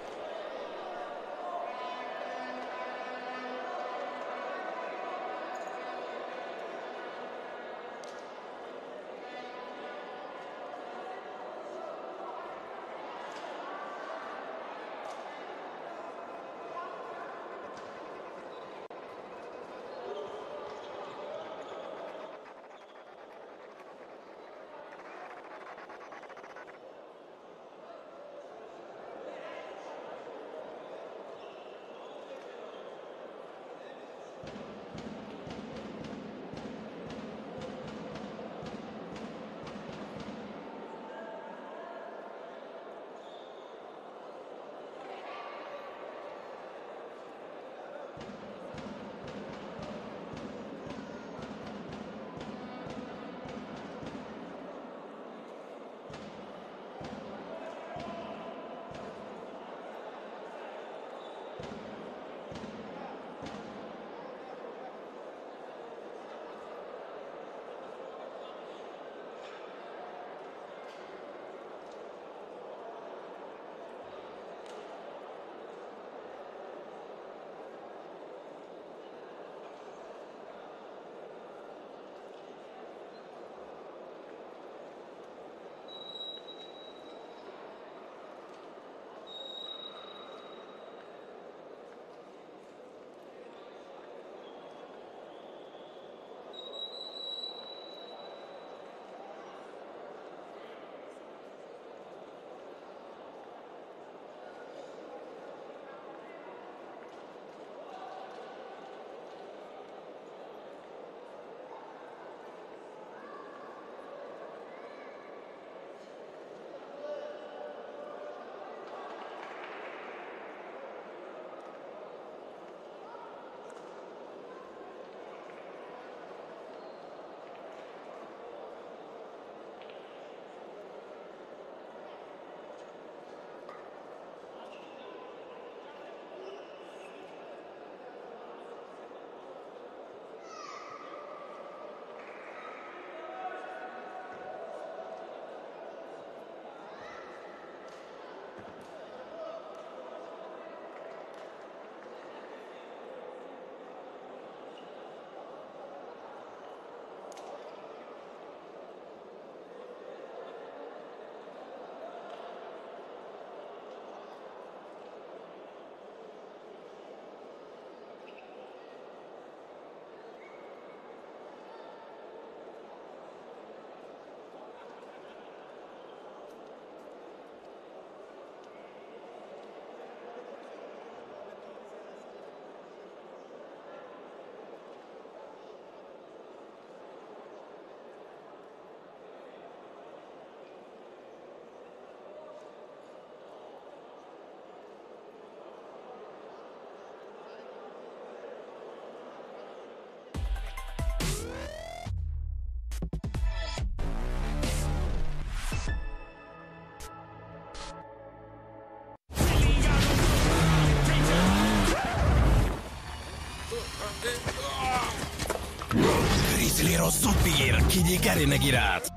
Grizzly rosszot bír, ki díkeri megirát.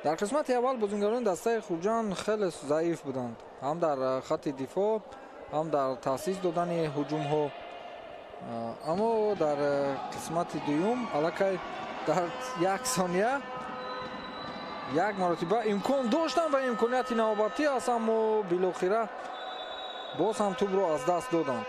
дар қисмати аввал бозингарони дастаи Хурҷан хеле заиф буданд, ҳам дар хатти дифоъ, ҳам дар таъсис додани ҳуҷумҳо. аммо дар қисмати дуюм аллакай дар як сония як маротиба имкон доштанд ва имконияти навбатӣ аст, аммо билохира боз ҳам тӯбро аз даст доданд.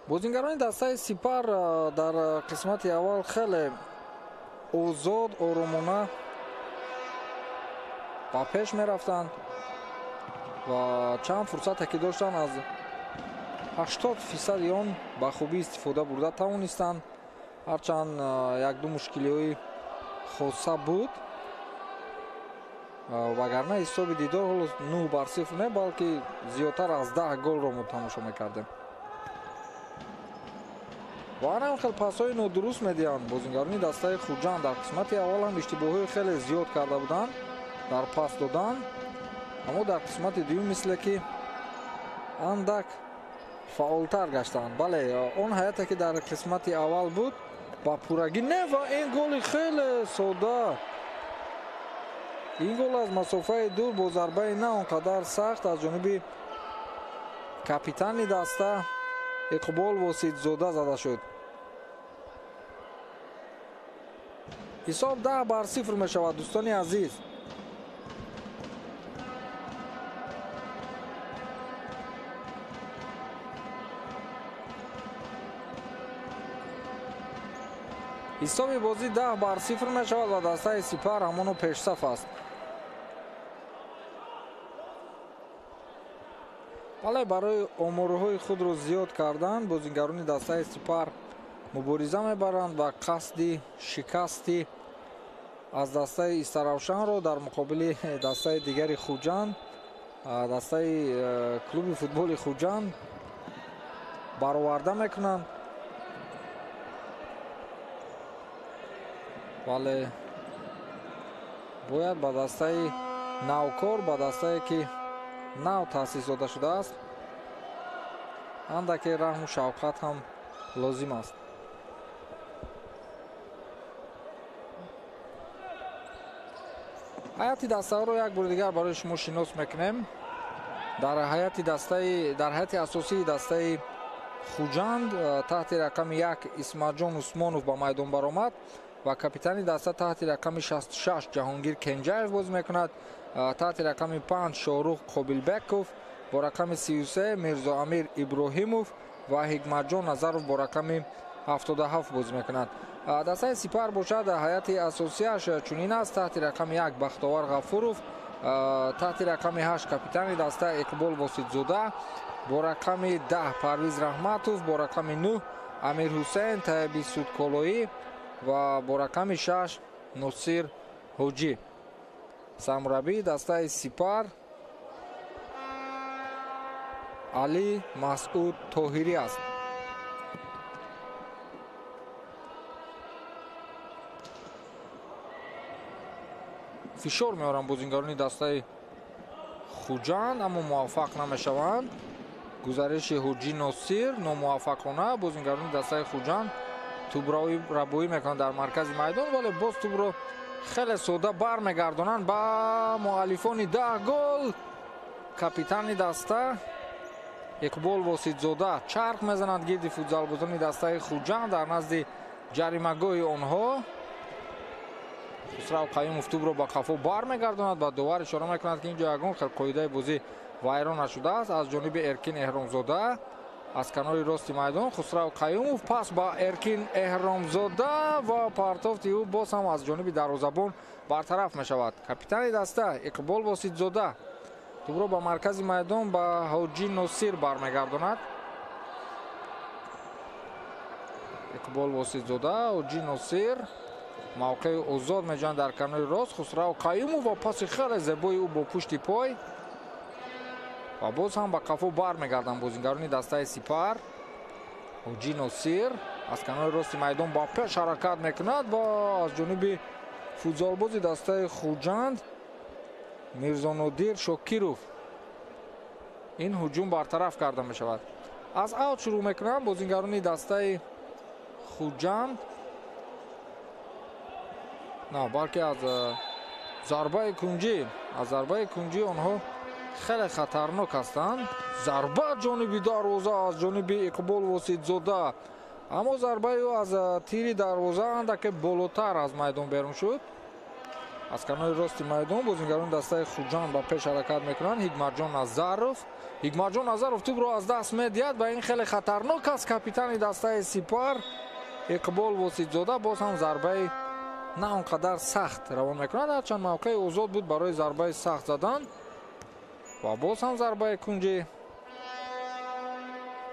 бозингарони дастаи Сипар дар қисмати аввал хеле озод, оромона ба пеш мерафтанд ва чанд фурсате ки доштанд аз 80% он ба хубӣ истифода бурда тавонистанд, ҳарчанд як-ду мушкилиҳои хоса буд, вагарна ҳисоби дидор ҳоло 9-0 не, балки зиёдтар аз 10 голро мо тамошо мекардем. ваънам хел пасҳои нодуруст медиҳанд бозингарони дастаи Хурҷан. дар қисмати аввал ҳам иштибоҳҳои хеле зиёд карда буданд дар пас додан, аммо дар қисмати дуюм мисле ки андак фаъолтар гаштанд. бале, он ҳаяте ки дар қисмати аввал буд ба пуррагӣ не, ва ин голи хеле сода, ин гол аз масофаи дур бо зарбаи на он қадар сахт аз ҷониби капитани даста Иқбол Воситзода зада шуд. ҳисоб 10-0 мешавад, дӯстони азиз. ҳисоби бозӣ 10-0 мешавад ва дастаи Сипар ҳамоно пешсаф аст. бале, барои оморҳои худро зиёд кардан бозингарони дастаи Сипар мубориза мебаранд ва қасди шикасти аз дастаи Истаравшанро дар муқобили дастаи дигари Хурҷан, дастаи клуби футболи Хурҷан бароварда мекунанд. бале, бояд ба дастаи навкор, ба дастае ки нав таъсис дода шудааст, андаке раҳму шавқат ҳам лозим аст. ҳайати дастаҳоро як бори дигар барои шумо шинос мекунем. дар ҳайати асосии дастаи Хурҷанд таҳти рақами 1 Исматҷон Усмонов ба майдон баромад ва капитани даста таҳти рақами 66 Ҷаҳонгир Кенҷаев бозӣ мекунад. таҳти рақами 5 Шорух Қобилбеков, бо рақами 33 Мирзо Амир Иброҳимов ва Ҳикматҷон Назаров бо рақами 77 бозӣ мекунад. дастаи Сипар бошад ҳайати асосияш чунин аст: таҳти рақами 1 Бахтовар Ғафуров, таҳти рақами 8 капитани даста Иқбол Воситзода, бо рақами 10 Парвиз Раҳматов, бо рақами 9 Амир Ҳусейн Таиби Судколоӣ ва бо рақами 6 Носир Ҳоҷӣ. самурабии дастаи Сипар Али Масъуд Тоҳирӣ аст. фишор меоранд бозингарони дастаи Хурҷан, аммо муваффақ намешаванд. гузариши Ҳоҷӣ Носир номуваффақона. бозингарони дастаи Хурҷан тӯбрабоӣ мекунанд дар маркази майдон, вале боз тӯбро хеле сода бармегардонанд ба муаллифони 10 гол. капитани даста Иқбол Воситзода чарх мезанад гирди футзалбозони дастаи Хурҷан дар назди ҷаримагоҳи онҳо. Хусрав Қаюмов тӯбро ба қафо бармегардонад, ба довар ишора мекунад ки инҷо ягон хел қоидаи бозӣ вайрон нашудааст. аз ҷониби Эркин Эҳромзода аз канори рости майдон Хусрав Қаюмов, пас ба Эркин Эҳромзода ва партофти ӯ боз ҳам аз ҷониби дарвозабон бартараф мешавад. капитани даста Иқбол Воситзода тӯбро ба маркази майдон ба Ҳоҷӣ Носир бармегардонад. Иқбол Воситзода, Ҳоҷӣ Носир мавқеи озод меҷӯянд дар канори рост. Хусрав Қаюмов ва паси хеле зебои ӯ бо пушти пой ва боз ҳам ба қафо бармегарданд бозингарони дастаи Сипар. Ҳоҷӣ Носир аз канори рости майдон ба пеш ҳаракат мекунад ва аз ҷониби футзолбози дастаи хуҷанд Мирзонодир Шокиров ин ҳуҷум бартараф карда мешавад. аз аут шурӯъ мекунанд бозингарони дастаи хуҷанд, на балки аз зарбаи кунҷӣ онҳо хеле хатарнок ҳастанд. зарба ҷониби дарвоза аз ҷониби Иқбол Воситзода, аммо зарбаи ӯ аз тири дарвоза андаке болотар аз майдон берун шуд. аз канори рости майдон бозингарони дастаи хуҷанд ба пеш ҳаракат мекунанд. Ҳикматҷон Назаров тӯбро аз даст медиҳад ва ин хеле хатарнок аст. капитани дастаи Сипар Иқбол Воситзода боз ҳам зарбаи на он қадар сахт равон мекунад, ҳарчанд мавқеи озод буд барои зарбаи сахт задан ва боз ҳам зарбаи кунҷӣ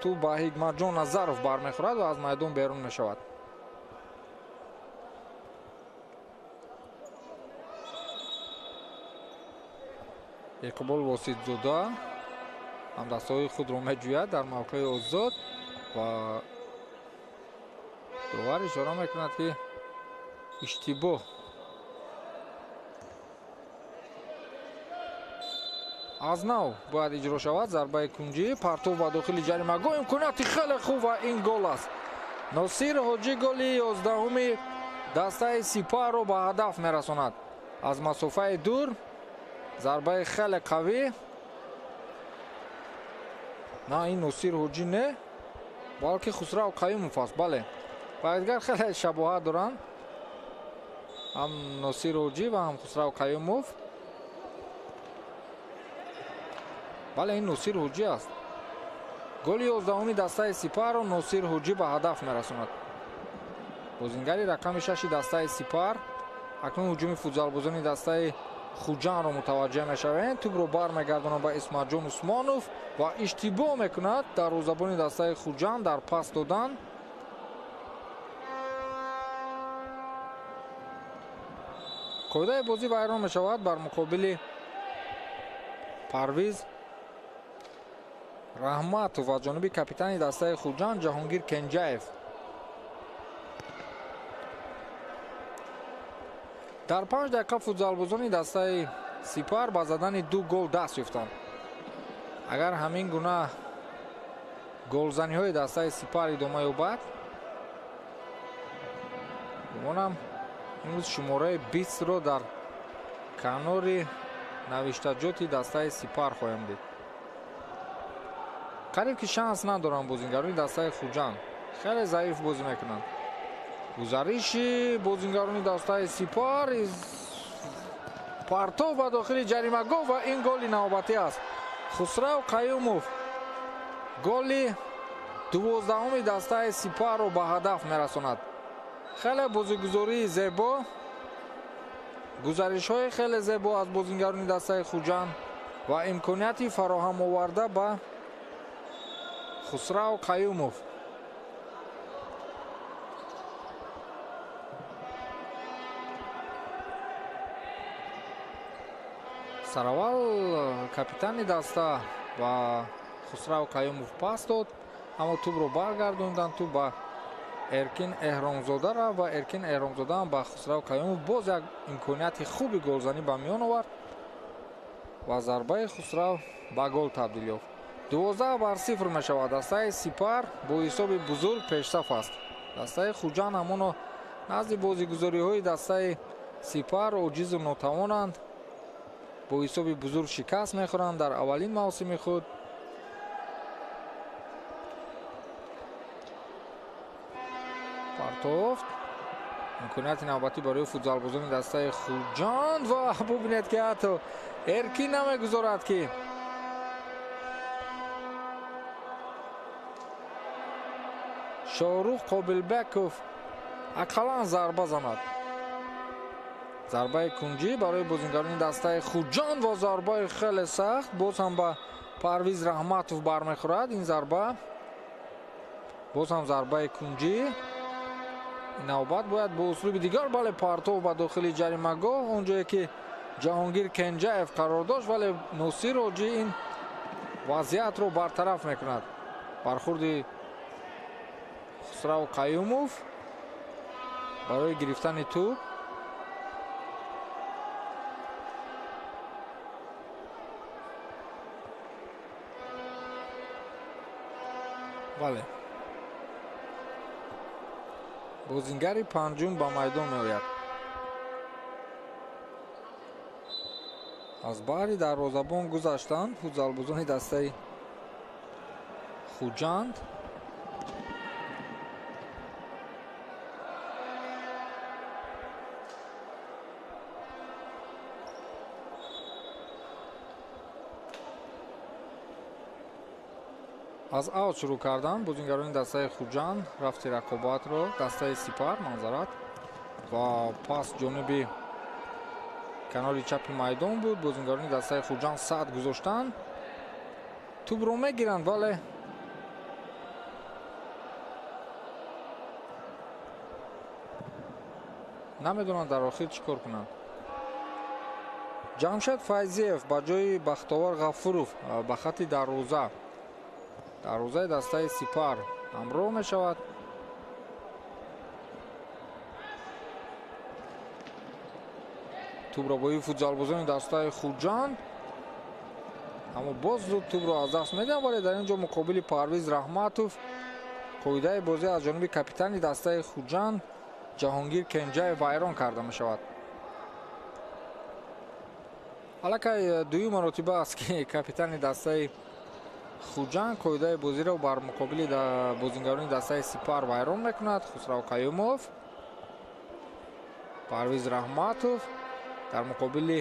ту ба Ҳикматҷон Назаров бармехӯрад ва аз майдон берун мешавад. Иқбол Воситзода ҳамдастҳои худро меҷӯяд дар мавқеи озод ва довар ишора мекунад ки иштибоҳ аз нав бояд иҷро шавад. зарбаи кунҷӣ, партов ба дохили ҷаримагоҳ, имконияти хеле хуб ва ин гол аст. Носир Ҳоҷӣ голи 11-уми дастаи Сипарро ба ҳадаф мерасонад. аз масофаи дур зарбаи хеле қавӣ, на ин Носир Ҳоҷӣ не, балки Хусрав Қаюмов аст. бале, ба якдигар хеле шабоҳат доранд, ҳам Носир Ҳоҷӣ ва ҳам Хусрав Қаюмов. бале, ин Носир Ҳоҷӣ аст. голи 11-уми дастаи Сипарро Носир Ҳоҷӣ ба ҳадаф мерасонад. бозингари рақами 6 дастаи Сипар. акнун ҳуҷуми футзалбозони дастаи хуҷандро мутаваҷҷеҳ мешавем. тӯбро бармегардонад ба Исматҷон Усмонов ва иштибоҳ мекунад дарвозабони дастаи хуҷанд дар пас додан. қоидаи бозӣ вайрон мешавад бар муқобили Парвиз Раҳматов аз ҷониби капитани дастаи хуҷанд Ҷаҳонгир Кенҷаев. дар 5 дақиқа футзалбозони дастаи Сипар ба задани 2 гол даст ёфтанд. агар ҳамин гуна голзаниҳои дастаи Сипар идома ёбад, гумонам имрӯз шумораи 20ро дар канори навиштаҷоти дастаи Сипар хоҳем дид. қариб ки шанс надоранд бозингарони дастаи хуҷанд, хеле заиф бозӣ мекунанд. гузариши бозингарони дастаи Сипар, партов ба дохили ҷаримагоҳ ва ин голи навбатӣ аст. Хусрав Қаюмов голи 12-уми дастаи Сипарро ба ҳадаф мерасонад. хеле бозигузории зебо, гузаришҳои хеле зебо аз бозингарони дастаи хуҷанд ва имконияти фароҳам оварда ба Хусрав Қаюмов. сараввал капитани даста ба Хусрав Қаюмов пас дод, аммо тӯбро баргардонданд. тӯб ба Эркин Эҳромзода рафт ва Эркин Эҳромзода ҳам ба Хусрав Қаюмов боз як имконияти хуби голзанӣ ба миён овард ва зарбаи Хусрав ба гол табдил ёфт. 12-0 мешавад. дастаи Сипар бо ҳисоби бузург пешсаф аст. дастаи хуҷанд ҳамоно назди бозигузориҳои дастаи Сипар оҷизу нотавонанд. бо ҳисоби бузург шикаст мехӯранд дар аввалин мавсими худ. партов имконияти навбатӣ барои футзалбозони дастаи хуҷанд ва бубинед ки ҳатто Эркин намегузорад ки Шорух Қобилбеков ақаллан зарба занад. зарбаи кунҷӣ барои бозингарони дастаи хуҷанд ва зарбаи хеле сахт боз ҳам ба Парвиз Раҳматов бармехӯрад. ин зарба боз ҳам зарбаи кунҷӣ. ин навбат бояд бо услуби дигар, бале, партов ба дохили ҷаримагоҳ, онҷое ки Ҷаҳонгир Кенҷаев қарор дошт, вале Носир Ҳоҷӣ ин вазъиятро бартараф мекунад. бархурди хусрав қаюмов барои гирифтани туп. бале бозингари панҷум ба майдон меояд. аз баҳри дарвозабон гузаштанд футзалбозони дастаи хуҷанд. аз аут шурӯъ кардан бозингарони дастаи хуҷанд рафти рақобатро дастаи сипар манзарат ва пас ҷониби канори чапи майдон буд. бозингарони дастаи хуҷанд сад гузоштанд. тӯбро мегиранд вале намедонанд дар охир чӣ кор кунанд. ҷамшед файзиев ба ҷои бахтовар ғафуров ба хати дарвозаи дастаи сипар ҳамроҳ мешавад. тӯбробои футзалбозони дастаи хуҷанд аммо боз зуд тӯбро аз даст медиҳанд, вале дар ин ҷо муқобили парвиз раҳматов қоидаи бозӣ аз ҷониби капитани дастаи хуҷанд ҷаҳонгир кенҷаев вайрон карда мешавад. аллакай дуюм маротиба аст ки капитани дастаи хуҷанд қоидаи бозиро бар муқобили бозингарони дастаи сипар вайрон мекунад. хусрав қаюмов, парвиз раҳматов дар муқобили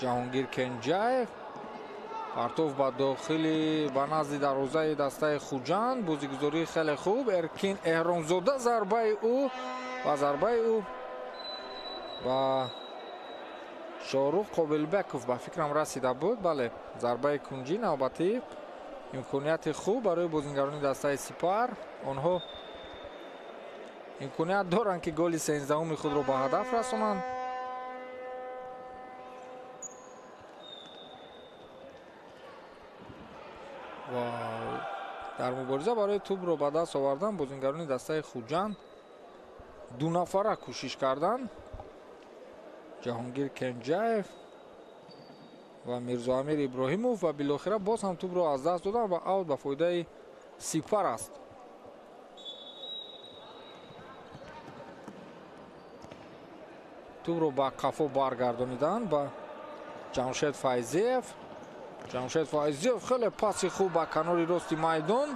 ҷаҳонгир кенҷаев. партов ба дохили ба назди дарвозаи дастаи хуҷанд. бозигузории хеле хуб. эркин эҳромзода зарбаи ӯ ба шорух қобилбеков ба фикрам расида буд. бале зарбаи кунҷӣ навбатӣ имконияти хуб барои бозингарони дастаи сипар. онҳо имконият доранд ки голи 13-уми худро ба ҳадаф расонанд. ва дар мубориза барои тӯбро ба даст овардан бозингарони дастаи хуҷанд дунафара кӯшиш карданд. ҷаҳонгир кенҷаев ва мирзоамир иброҳимов ва билохира боз ҳам тӯбро аз даст доданд ва аут ба фоидаи сипар аст. тӯбро ба қафо баргардониданд ба ҷамшед файзиев. ҷамшед файзиев хеле паси хуб ба канори рости майдон,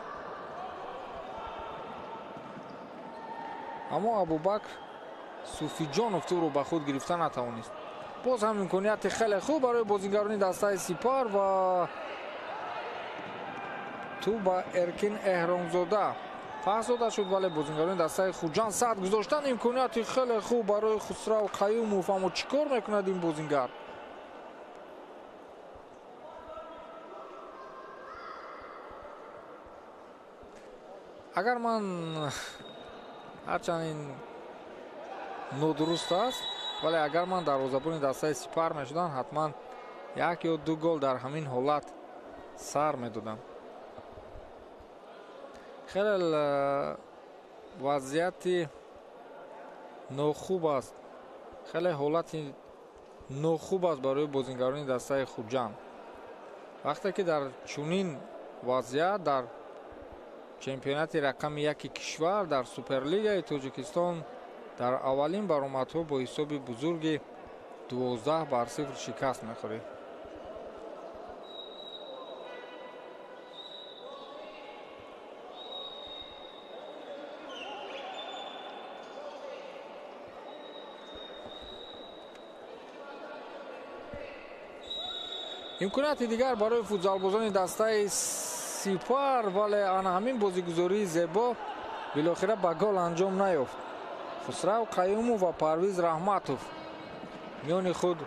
аммо абубакр суфиҷонов тӯбро ба худ гирифта натавонист. боз ҳам имконияти хеле хуб барои бозингарони дастаи сипар ва тӯб ба эркин эҳромзода пас дода шуд, вале бозингарони дастаи хуҷанд сад гузоштанд. имконияти хеле хуб барои хусрав қаюмов, аммо чӣ кор мекунад ин бозингар? агар ман ҳарчанд ин нодуруст аст, вале агар ман дарвозабони дастаи сипар мешудам, ҳатман 1 ё 2 гол дар ҳамин ҳолат сар медодам. хеле вазъияти нохуб аст, хеле ҳолати нохуб аст барои бозингарони дастаи хуҷанд. вақте ки дар чунин вазъият дар чемпионати рақами 1 кишвар дар суперлигаи тоҷикистон дар аввалин баромадҳо бо ҳисоби бузурги 12-0 шикаст мехӯрӣ. имконияти дигар барои футзалбозони дастаи сипар, вале ана ҳамин бозигузории зебо билохира ба гол анҷом наёфт. хусрав қаюмов ва парвиз раҳматов миёни худ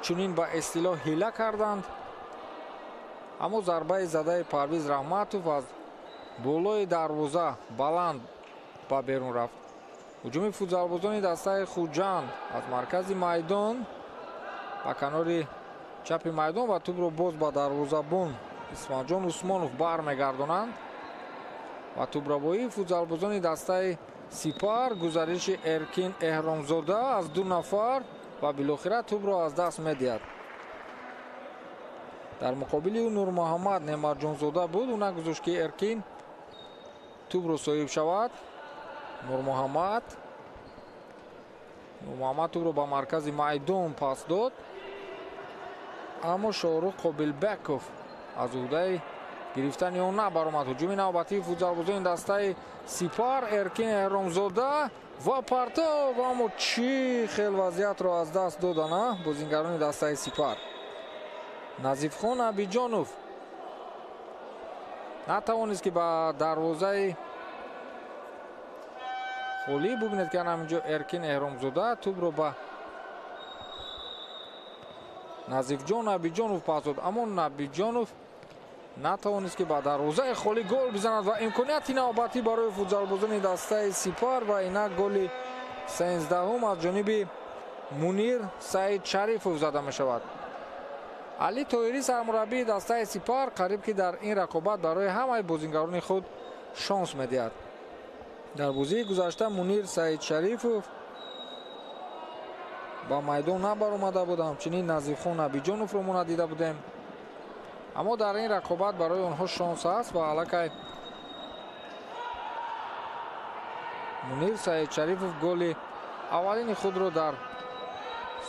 чунин ба истилоҳ ҳила карданд, аммо зарбаи задаи парвиз раҳматов аз болои дарвоза баланд ба берун рафт. ҳуҷуми футзалбозони дастаи хуҷанд аз маркази майдон ба канори чапи майдон ва тӯбро боз ба дарвозабон исмаҷон усмонов бармегардонанд. ва тубробои футзалбозони дастаи Сипар, гузариши Эркин Эҳромзода аз 2 нафар ва билохира тубро аз даст медиҳад. дар муқобили ӯ Нурмуҳаммад Неъматҷонзода буд. ӯ нагузошт ки Эркин тубро соҳиб шавад. Нурмуҳаммад тубро ба маркази майдон пас дод, аммо Шоҳрух Қобилбеков аз уҳдаи гирифтани он набаромад. ҳуҷуми навбатии футзалбозони дастаи Сипар, Эркин Эҳромзода ва партов, аммо чӣ хел вазъиятро аз даст додана бозингарони дастаи Сипар. Назифхон Абиҷонов натавонист ки ба дарвозаи холӣ бубинед ки ҳаминҷо Эркин Эҳромзода тубро ба Назифҷон Абиҷонов пас дод, аммо Абиҷонов натавонист ки ба дарвозаи холӣ гол бизанад ва имконияти навбатӣ барои футзалбозони дастаи Сипар ва инак голи 13-ум аз ҷониби Мунир Саид Шарифов зада мешавад. Али Тоҳирӣ сармураббии дастаи Сипар қариб ки дар ин рақобат барои ҳамаи бозингарони худ шонс медиҳад. дар бозии гузашта Мунир Саид Шарифов ба майдон набаромада буд, ҳамчунин Назифхон Абиҷоновро мо надида будем, аммо дар ин рақобат барои онҳо шонс аст ва аллакай Мунир Саид Шарифов голи аввалини худро дар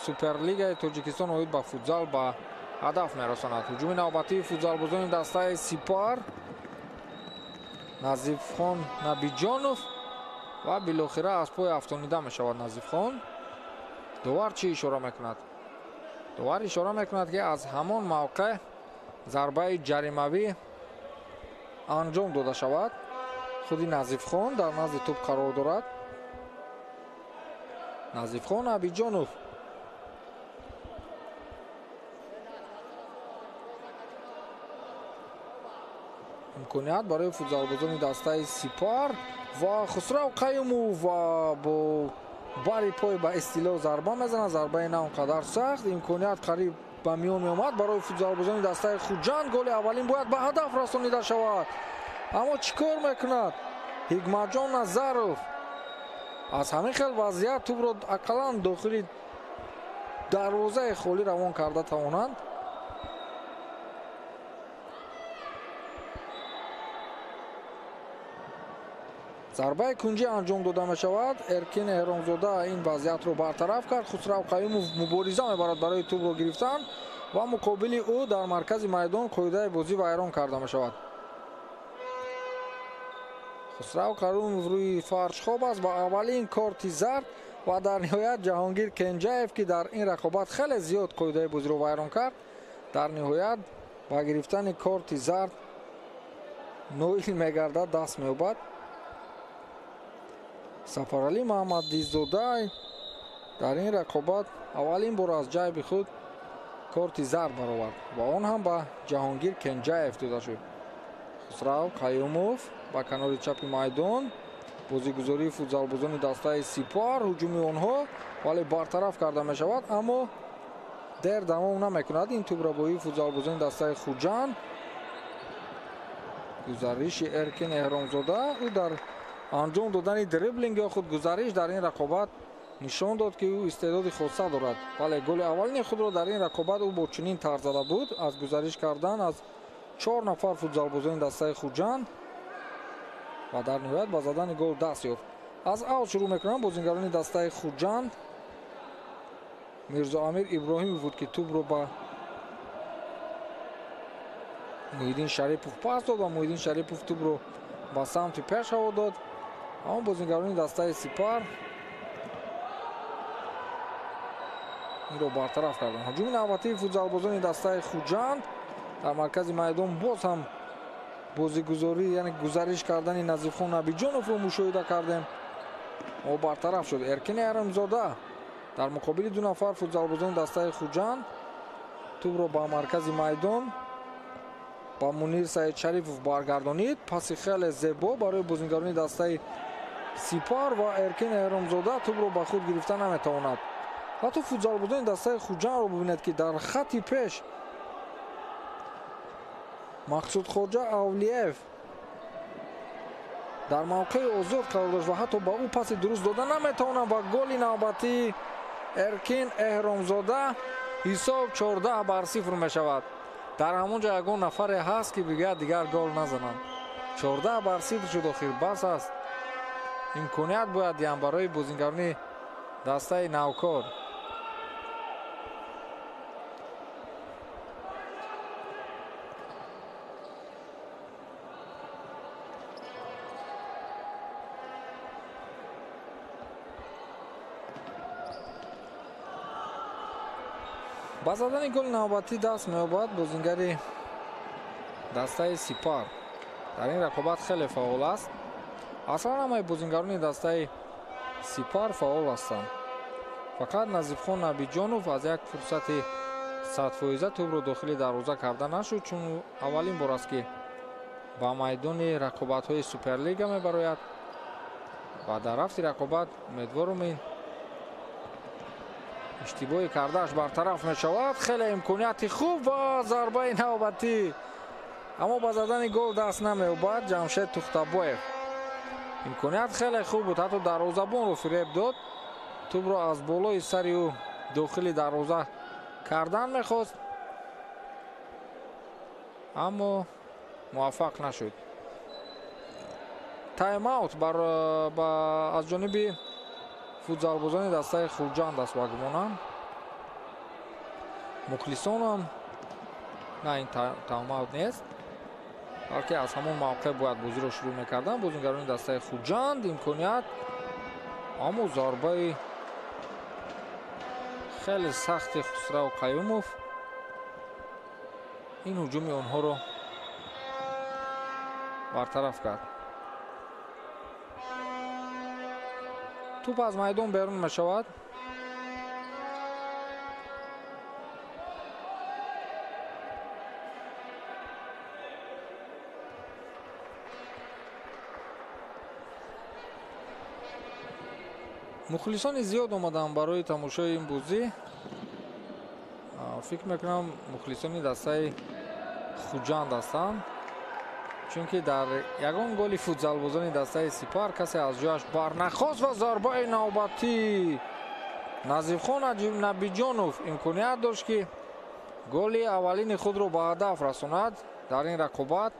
Суперлигаи Тоҷикистон оид ба футзал ба ҳадаф мерасонад. ҳуҷуми навбатии футзалбозони дастаи Сипар, Назифхон Набиҷонов ва билохира аз пой афтонида мешавад Назифхон. довар чӣ ишора мекунад? довар ишора мекунад ки аз ҳамон мавқеъ зарбаи ҷаримавӣ анҷом дода шавад. худи Назифхон дар назди тӯб қарор дорад. Назифхон Абиҷонов имконият барои футзалбозони дастаи Сипар ва Хусрав Қаюмов ва бо бари пой ба истилоҳ зарба мезанад. зарбаи на он қадар сахт. имконият қариб ба миён меомад барои футзалбозони дастаи Хуҷанд. голи аввалин бояд ба ҳадаф расонида шавад, аммо чӣ кор мекунад Ҳикматҷон Назаров? аз ҳамин хел вазъият тӯбро ақаллан дохили дарвозаи холӣ равон карда тавонанд. зарбаи кунҷӣ анҷом дода мешавад. Эркин Эҳромзода ин вазъиятро бартараф кард. Хусрав Қаюмов мубориза мебарад барои тӯбро гирифтан ва муқобили ӯ дар маркази майдон қоидаи бозӣ вайрон карда мешавад. Хусрав Қаюмов рӯи фарш хоб аст ба аввалин корти зард ва дар ниҳоят Ҷаҳонгир Кенҷаев ки дар ин рақобат хеле зиёд қоидаи бозиро вайрон кард, дар ниҳоят ба гирифтани корти зард ноил мегардад, даст меёбад. Сафаралӣ Маҳмадизода дар ин рақобат аввалин бор аз ҷайби худ корти зард баровард ва он ҳам ба Ҷаҳонгир Кенҷаев дода шуд. Хусрав Қаюмов ба канори чапи майдон. бозигузории футзалбозони дастаи Сипар, ҳуҷуми онҳо вале бартараф карда мешавад, аммо дер давом намекунад ин тӯбрабоии футзалбозони дастаи Хуҷанд. гузариши Эркин Эҳромзода, ӯ дар анҷом додани дриблинг ё худ гузариш дар ин рақобат нишон дод ки ӯ истеъдоди хоса дорад. вале голи аввалини худро дар ин рақобат ӯ бо чунин тарз зада буд, аз гузариш кардан аз 4 нафар футзалбозони дастаи Хуҷанд ва дар ниҳоят ба задани гол даст ёфт. аз аут шурӯъ мекунанд бозингарони дастаи Хуҷанд. Мирзоамир Иброҳимов буд ки тӯбро ба Муҳиддин Шарипов пас дод ва Муҳиддин Шарипов тӯбро ба самти пешаво дод, аммо бозингарони дастаи Сипар инро бартараф карданд. ҳуҷуми навбатии футзалбозони дастаи Хуҷанд дар маркази майдон боз ҳам бозигузорӣ, яъне гузариш кардани Назифхон Абиҷоновро мушоҳида кардем, о бартараф шуд. Эркин Эҳромзода дар муқобили 2 нафар футзалбозони дастаи Хуҷанд тӯбро ба маркази майдон ба Мунир Саид Шарифов баргардонид. паси хеле зебо барои бозингарони дастаи Сипар ва Эркин Эҳромзода тӯбро ба худ гирифта наметавонад. ҳатто футзалбозони дастаи Хуҷандро бубинед ки дар хати пеш Мақсудхоҷа Авлиев дар мавқеи озод қарор дошт ва ҳатто ба ӯ паси дуруст дода наметавонад ва голи навбатии Эркин Эҳромзода ҳисоб 14-0 мешавад. дар ҳамон ҷо ягон нафаре ҳаст ки бигӯяд дигар гол назананд. 14-0 шуд охир. бас аст. имконият бояд диҳанд барои бозингарони дастаи навкор. ба задани голи навбатӣ даст меёбад бозингари дастаи Сипар. дар ин рақобат хеле фаъол аст. аслан ҳамаи бозингарони дастаи Сипар фаъол ҳастанд. фақат Назибхон Набиҷонов аз як фурсати 100% тӯбро дохили дарвоза карда нашуд, чун аввалин бор аст ки ба майдони рақобатҳои Суперлига мебарояд ва дар рафти рақобат умедворум ин иштибоҳи кардааш бартараф мешавад. хеле имконияти хуб ва зарбаи навбатӣ, аммо ба задани гол даст намеёбад Ҷамшед Тухтабоев. имконият хеле хуб буд, ҳатто дарвозабонро фиреб дод. тӯбро аз болои сари ӯ дохили дарвоза кардан мехост, аммо муваффақ нашуд. тайм-аут аз ҷониби футзалбозони дастаи Хурҷанд аст ба гумонам. мухлисонам на, ин тайм-аут нест, балки аз ҳамон мавқеъ бояд бозиро шурӯъ мекардан. бозингарони дастаи Хурҷанд имконият, аммо зарбаи хеле сахти Хусрав Қаюмов ин ҳуҷуми онҳоро бартараф кард. туп аз майдон берун мешавад. мухлисони зиёд омаданд барои тамошои ин бозӣ. фикр мекунам мухлисони дастаи Хуҷанд ҳастанд, чунки дар ягон голи футзалбозони дастаи Сипар касе аз ҷояш барнахост ва зарбаи навбатӣ. Назибхон Набиҷонов имконият дошт ки голи аввалини худро ба ҳадаф расонад дар ин рақобат,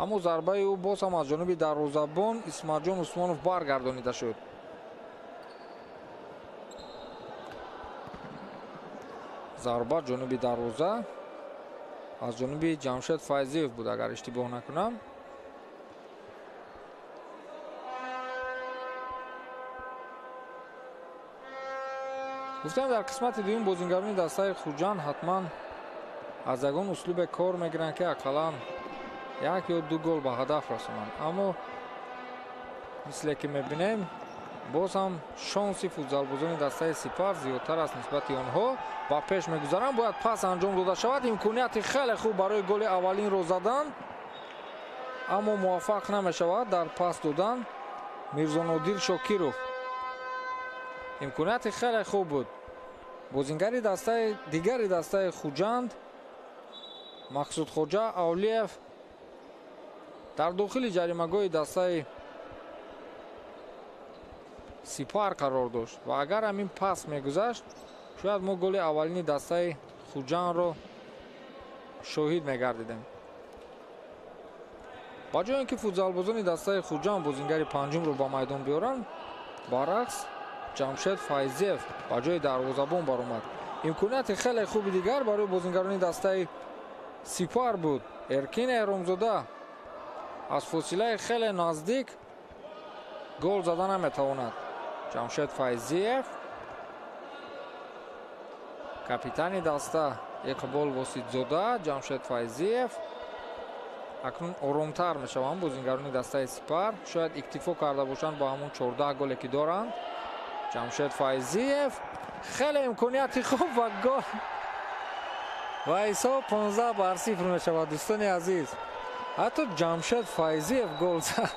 аммо зарбаи ӯ боз ҳам аз ҷониби дарвозабон Исматҷон Усмонов баргардонида шуд. зарба ҷониби дарвоза аз ҷониби Ҷамшед Файзиев буд, агар иштибоҳ накунам. гуфтам дар қисмати дуюм бозингарони дастаи Хурҷанд ҳатман аз ягон услубе кор мегиранд ки ақаллан як ё ду гол ба ҳадаф расонанд, аммо мисле ки мебинем боз ҳам шонси футзалбозони дастаи Сипар зиёдтар аст нисбати онҳо. ба пеш мегузаранд, бояд пас анҷом дода шавад. имконияти хеле хуб барои голи аввалинро задан, аммо муваффақ намешавад дар пас додан Мирзонодир Шокиров. имконияти хеле хуб буд. бозингари дигари дастаи Хуҷанд Мақсудхоҷа Авлиев дар дохили ҷаримагоҳи дастаи Сипар қарор дошт ва агар ҳамин пас мегузашт, шояд мо голи аввалини дастаи Хуҷандро шоҳид мегардидем. ба ҷои ин ки футзалбозони дастаи Хуҷанд бозингари панҷумро ба майдон биёранд, баръакс Ҷамшед Файзиев ба ҷои дарвозабон баромад. имконияти хеле хуби дигар барои бозингарони дастаи Сипар буд. Эркин Эҳромзода аз фосилаи хеле наздик гол зада наметавонад. Ҷамшед Файзиев, капитани даста Иқбол Воситзода. Ҷамшед Файзиев акнун оромтар мешаванд бозингарони дастаи Сипар, шояд иктифо карда бошанд ба ҳамон 14 голе ки доранд. Ҷамшед Файзиев, хеле имконияти хуб ва гол ва ҳисоб 15-0 мешавад. дӯстони азиз, ҳатто Ҷамшед Файзиев гол зад.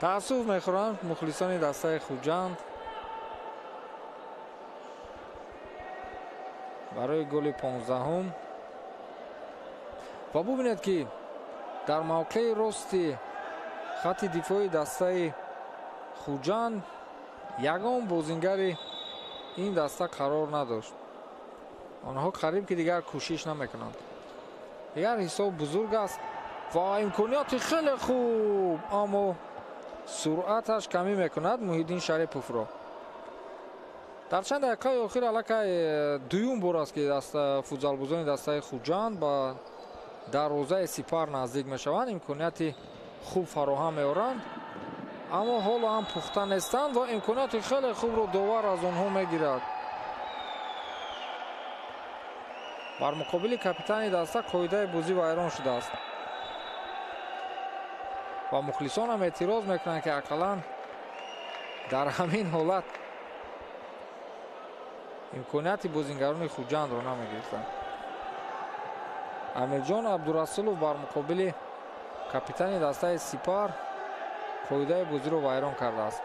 таассуф мехӯранд мухлисони дастаи Хуҷанд барои голи 15-ум. ва бубинед ки дар мавқеи рости хатти дифои дастаи Хуҷанд ягон бозингари ин даста қарор надошт. онҳо қариб ки дигар кӯшиш намекунанд. дигар ҳисоб бузург аст ва имконияти хеле хуб, аммо суръаташ камӣ мекунад Муҳиддин Шариповро. дар чанд дақиқаи охир аллакай дуюм бор аст ки футзалбозони дастаи Хуҷанд ба дарвозаи Сипар наздик мешаванд, имконияти хуб фароҳам меоранд, аммо ҳоло ҳам пухта нестанд ва имконияти хеле хубро довар аз онҳо мегирад. бар муқобили капитани даста қоидаи бозӣ вайрон шудааст ва мухлисон ҳам эътироз мекунанд ки ақаллан дар ҳамин ҳолат имконияти бозингарони Хуҷандро намегирифтанд. Амирҷон Абдурасулов бар муқобили капитани дастаи Сипар қоидаи бозиро вайрон кардааст.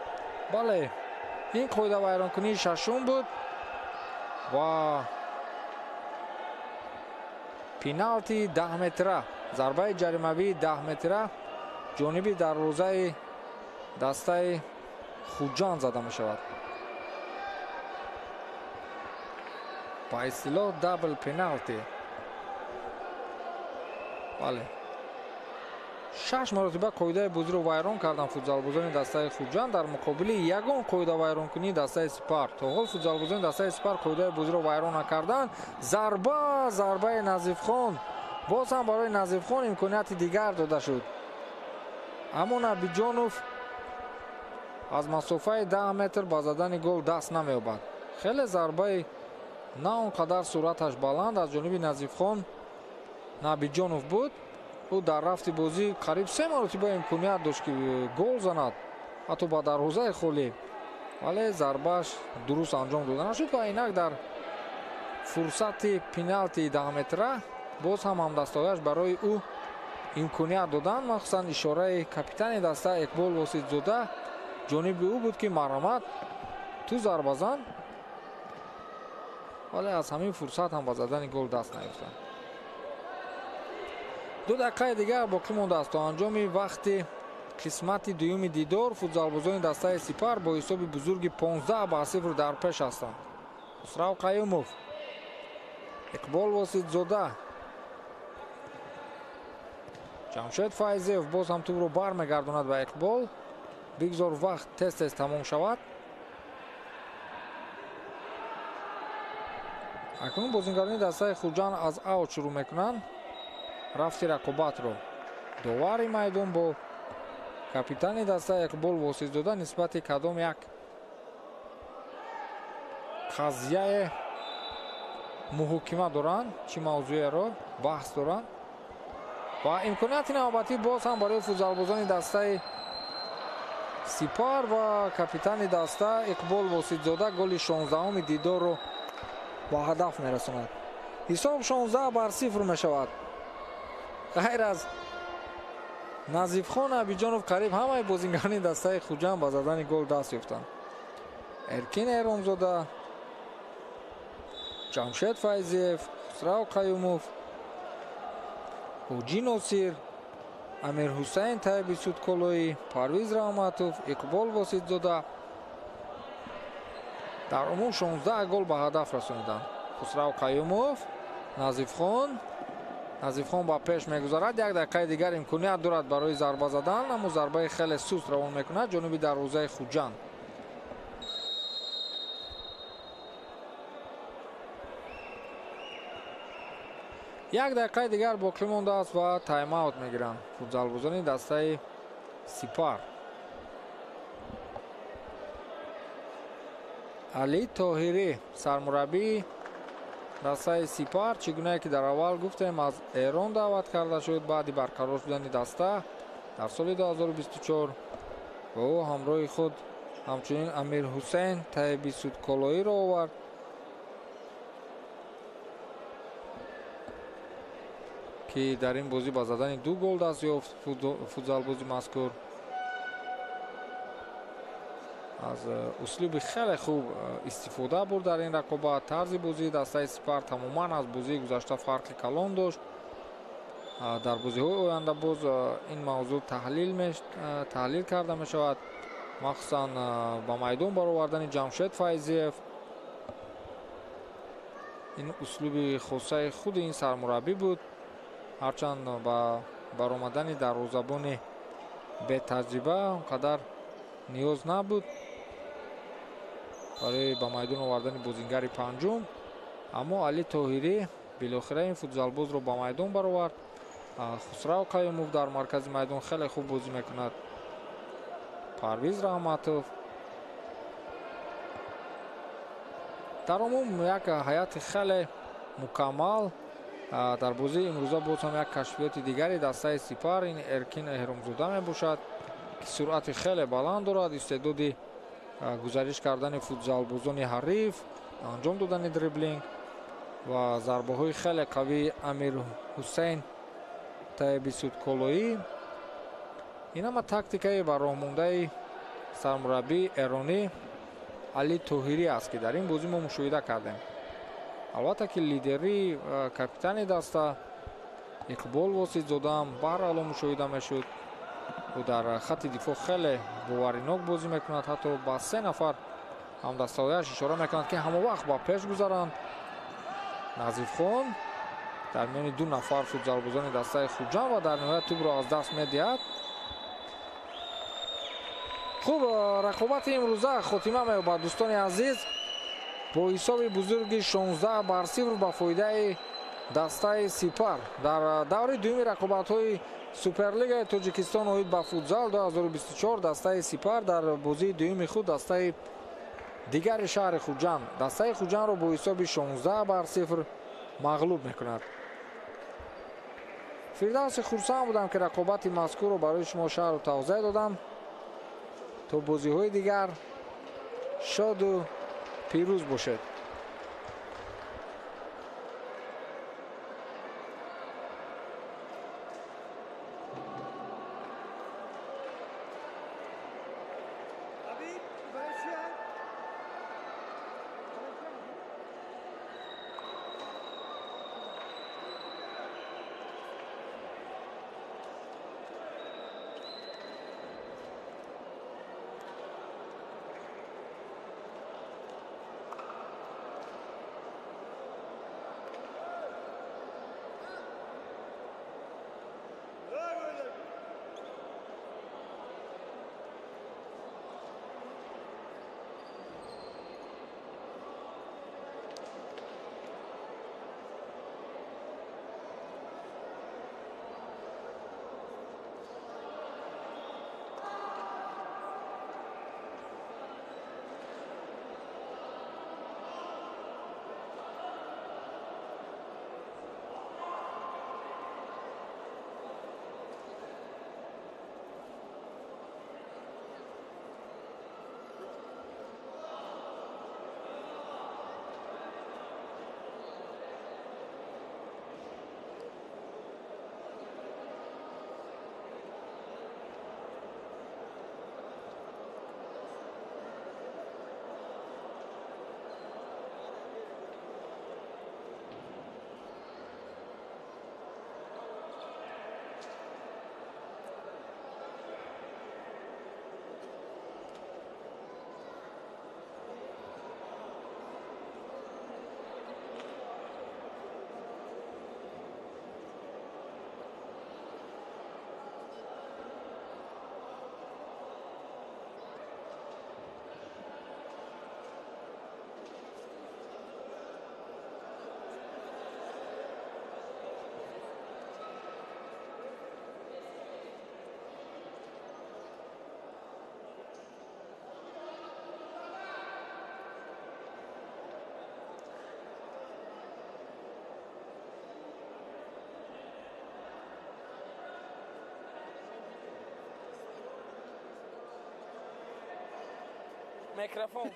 бале, ин қоида вайронкунии шашум буд ва пеналти 10 метра, зарбаи ҷаримавии 10 метра ҷониби дарвозаи дастаи Хуҷанд зада мешавад. ба истилоҳ дабл пеналти. бале, 6 маротиба қоидаи бозиро вайрон карданд футзалбозони дастаи Хуҷанд дар муқобили ягон қоида вайронкунии дастаи Сипар. то ҳол футзалбозони дастаи Сипар қоидаи бозиро вайрон накарданд. зарбаи Назифхон, боз ҳам барои Назифхон имконияти дигар дода шуд, аммо Набиҷонов аз масофаи 10 метр ба задани гол даст намеёбад. хеле зарбаи на он қадар суръаташ баланд аз ҷониби Назифхон Набиҷонов буд. ӯ дар рафти бозӣ қариб 3 маротиба имконият дошт ки гол занад, ҳатто ба дарвозаи холӣ, вале зарбааш дуруст анҷом дода нашуд ва инак дар фурсати пеналти 10 метра боз ҳам ҳамдастояш барои ӯ имконият доданд. махсусан ишораи капитани даста Иқбол Воситзода ҷониби ӯ буд ки марҳамат, ту зарба зан, вале аз ҳамин фурсат ҳам ба задани гол даст наёфтанд. 2 дақиқаи дигар боқӣ мондааст то анҷоми вақти қисмати дуюми дидор. футзалбозони дастаи Сипар бо ҳисоби бузурги 15-0 дар пеш ҳастанд. Хусрав Қаюмов, Иқбол Воситзода, Ҷамшед Файзиев боз ҳам тӯбро бармегардонад ба Иқбол. бигзор вақт тез тамом шавад. акнун бозингарони дастаи Хуҷанд аз аут шурӯъ мекунанд рафти рақобатро. довари майдон бо капитани дастаи Иқбол Воситзода нисбати кадом як қазияе муҳокима доранд, чӣ мавзӯеро баҳс доранд ва имконияти навбатӣ боз ҳам барои футзалбозони дастаи Сипар ва капитани даста Иқбол Воситзода голи 16-уми дидорро ба ҳадаф мерасонад. ҳисоб 16-0 мешавад. ғайр аз Назифхон Абиҷонов қариб ҳамаи бозингарони дастаи Хуҷанд ба задани гол даст ёфтанд. Эркин Эромзода, Ҷамшед Файзиев, Хусрав Қаюмов, Ҳоҷӣ Носир, Амирҳусайн Тайиби Судколоӣ, Парвиз Раҳматов, Иқбол Воситзода дар умум 16 гол ба ҳадаф расониданд. Хусрав Қаюмов, Назифхон ба пеш мегузарад. 1 дақиқаи дигар имконият дорад барои зарба задан, аммо зарбаи хеле суст равон мекунад ҷониби дарвозаи Хуҷанд. як дақиқаи дигар боқӣ мондааст ва тайм-аут мегиранд футзалбозони дастаи Сипар. Али Тоҳирӣ, сармураббии дастаи Сипар, чӣ гунае ки дар аввал гуфтем аз Эрон даъват карда шуд баъди барқарор шудани даста дар соли 2024 ва ӯ ҳамроҳи худ ҳамчунин Амирҳусайн Тайиби Судколоиро овард. ки дар ин бозӣ ба задани 2 гол даст ёфт футзалбози мазкур. аз услуби хеле хуб истифода бурд дар ин рақобат. тарзи бозии дастаи Сипар тамоман аз бозии гузашта фарқи калон дошт. дар бозиҳои оянда боз ин мавзӯъ таҳлил карда мешавад, махсусан ба майдон баровардани Ҷамшед Файзиев. ин услуби хосаи худи ин сармураббӣ буд, ҳарчанд ба баромадани дарвозабони бетаҷриба он қадар ниёз набуд барои ба майдон овардани бозингари панҷум. аммо Али Тоҳирӣ билохира ин футзалбозро ба майдон баровард. Хусрав Қаюмов дар маркази майдон хеле хуб бозӣ мекунад. Парвиз Раҳматов. дар умум як ҳайати хеле мукаммал. дар бозии имрӯза боз ҳам як кашфиёти дигари дастаи Сипар ин Эркин Эҳромзода мебошад, ки суръати хеле баланд дорад, истеъдоди гузариш кардани футзалбозони ҳариф, анҷом додани дриблинг ва зарбаҳои хеле қавии Амир Ҳусейн Таибисудколоӣ. ин ҳама тактикаи ба роҳмондаи сармураббии эронӣ Али Тоҳирӣ аст, ки дар ин бозӣ мо мушоҳида кардем. албатта ки лидерии капитани даста Иқбол Воситзода ҳам баҳрало мушоҳида мешуд. ӯ дар хатти дифоъ хеле боваринок бозӣ мекунад, ҳатто ба 3 нафар ҳамдастаҳояш ишора мекунад, ки ҳамовақт ба пеш гузаранд. Назифхон дар миёни 2 нафар футзалбозони дастаи Хуҷанд ва дар ниҳоят тӯбро аз даст медиҳад. хуб, рақобати имрӯза хотима меёбад дӯстони азиз бо ҳисоби бузурги 16-0 ба фоидаи дастаи Сипар. дар даври дуюми рақобатҳои Суперлигаи Тоҷикистон оид ба футзал 2024 дастаи Сипар дар бозии дуюми худ дастаи дигари шаҳри Хуҷанд дастаи Хуҷандро бо ҳисоби 16-0 мағлуб мекунад. фирдавси хурсанд будам, ки рақобати мазкурро барои шумо шарҳу тавзеҳ додам. то бозиҳои дигар шоду пирӯз бошед. Mikrofon.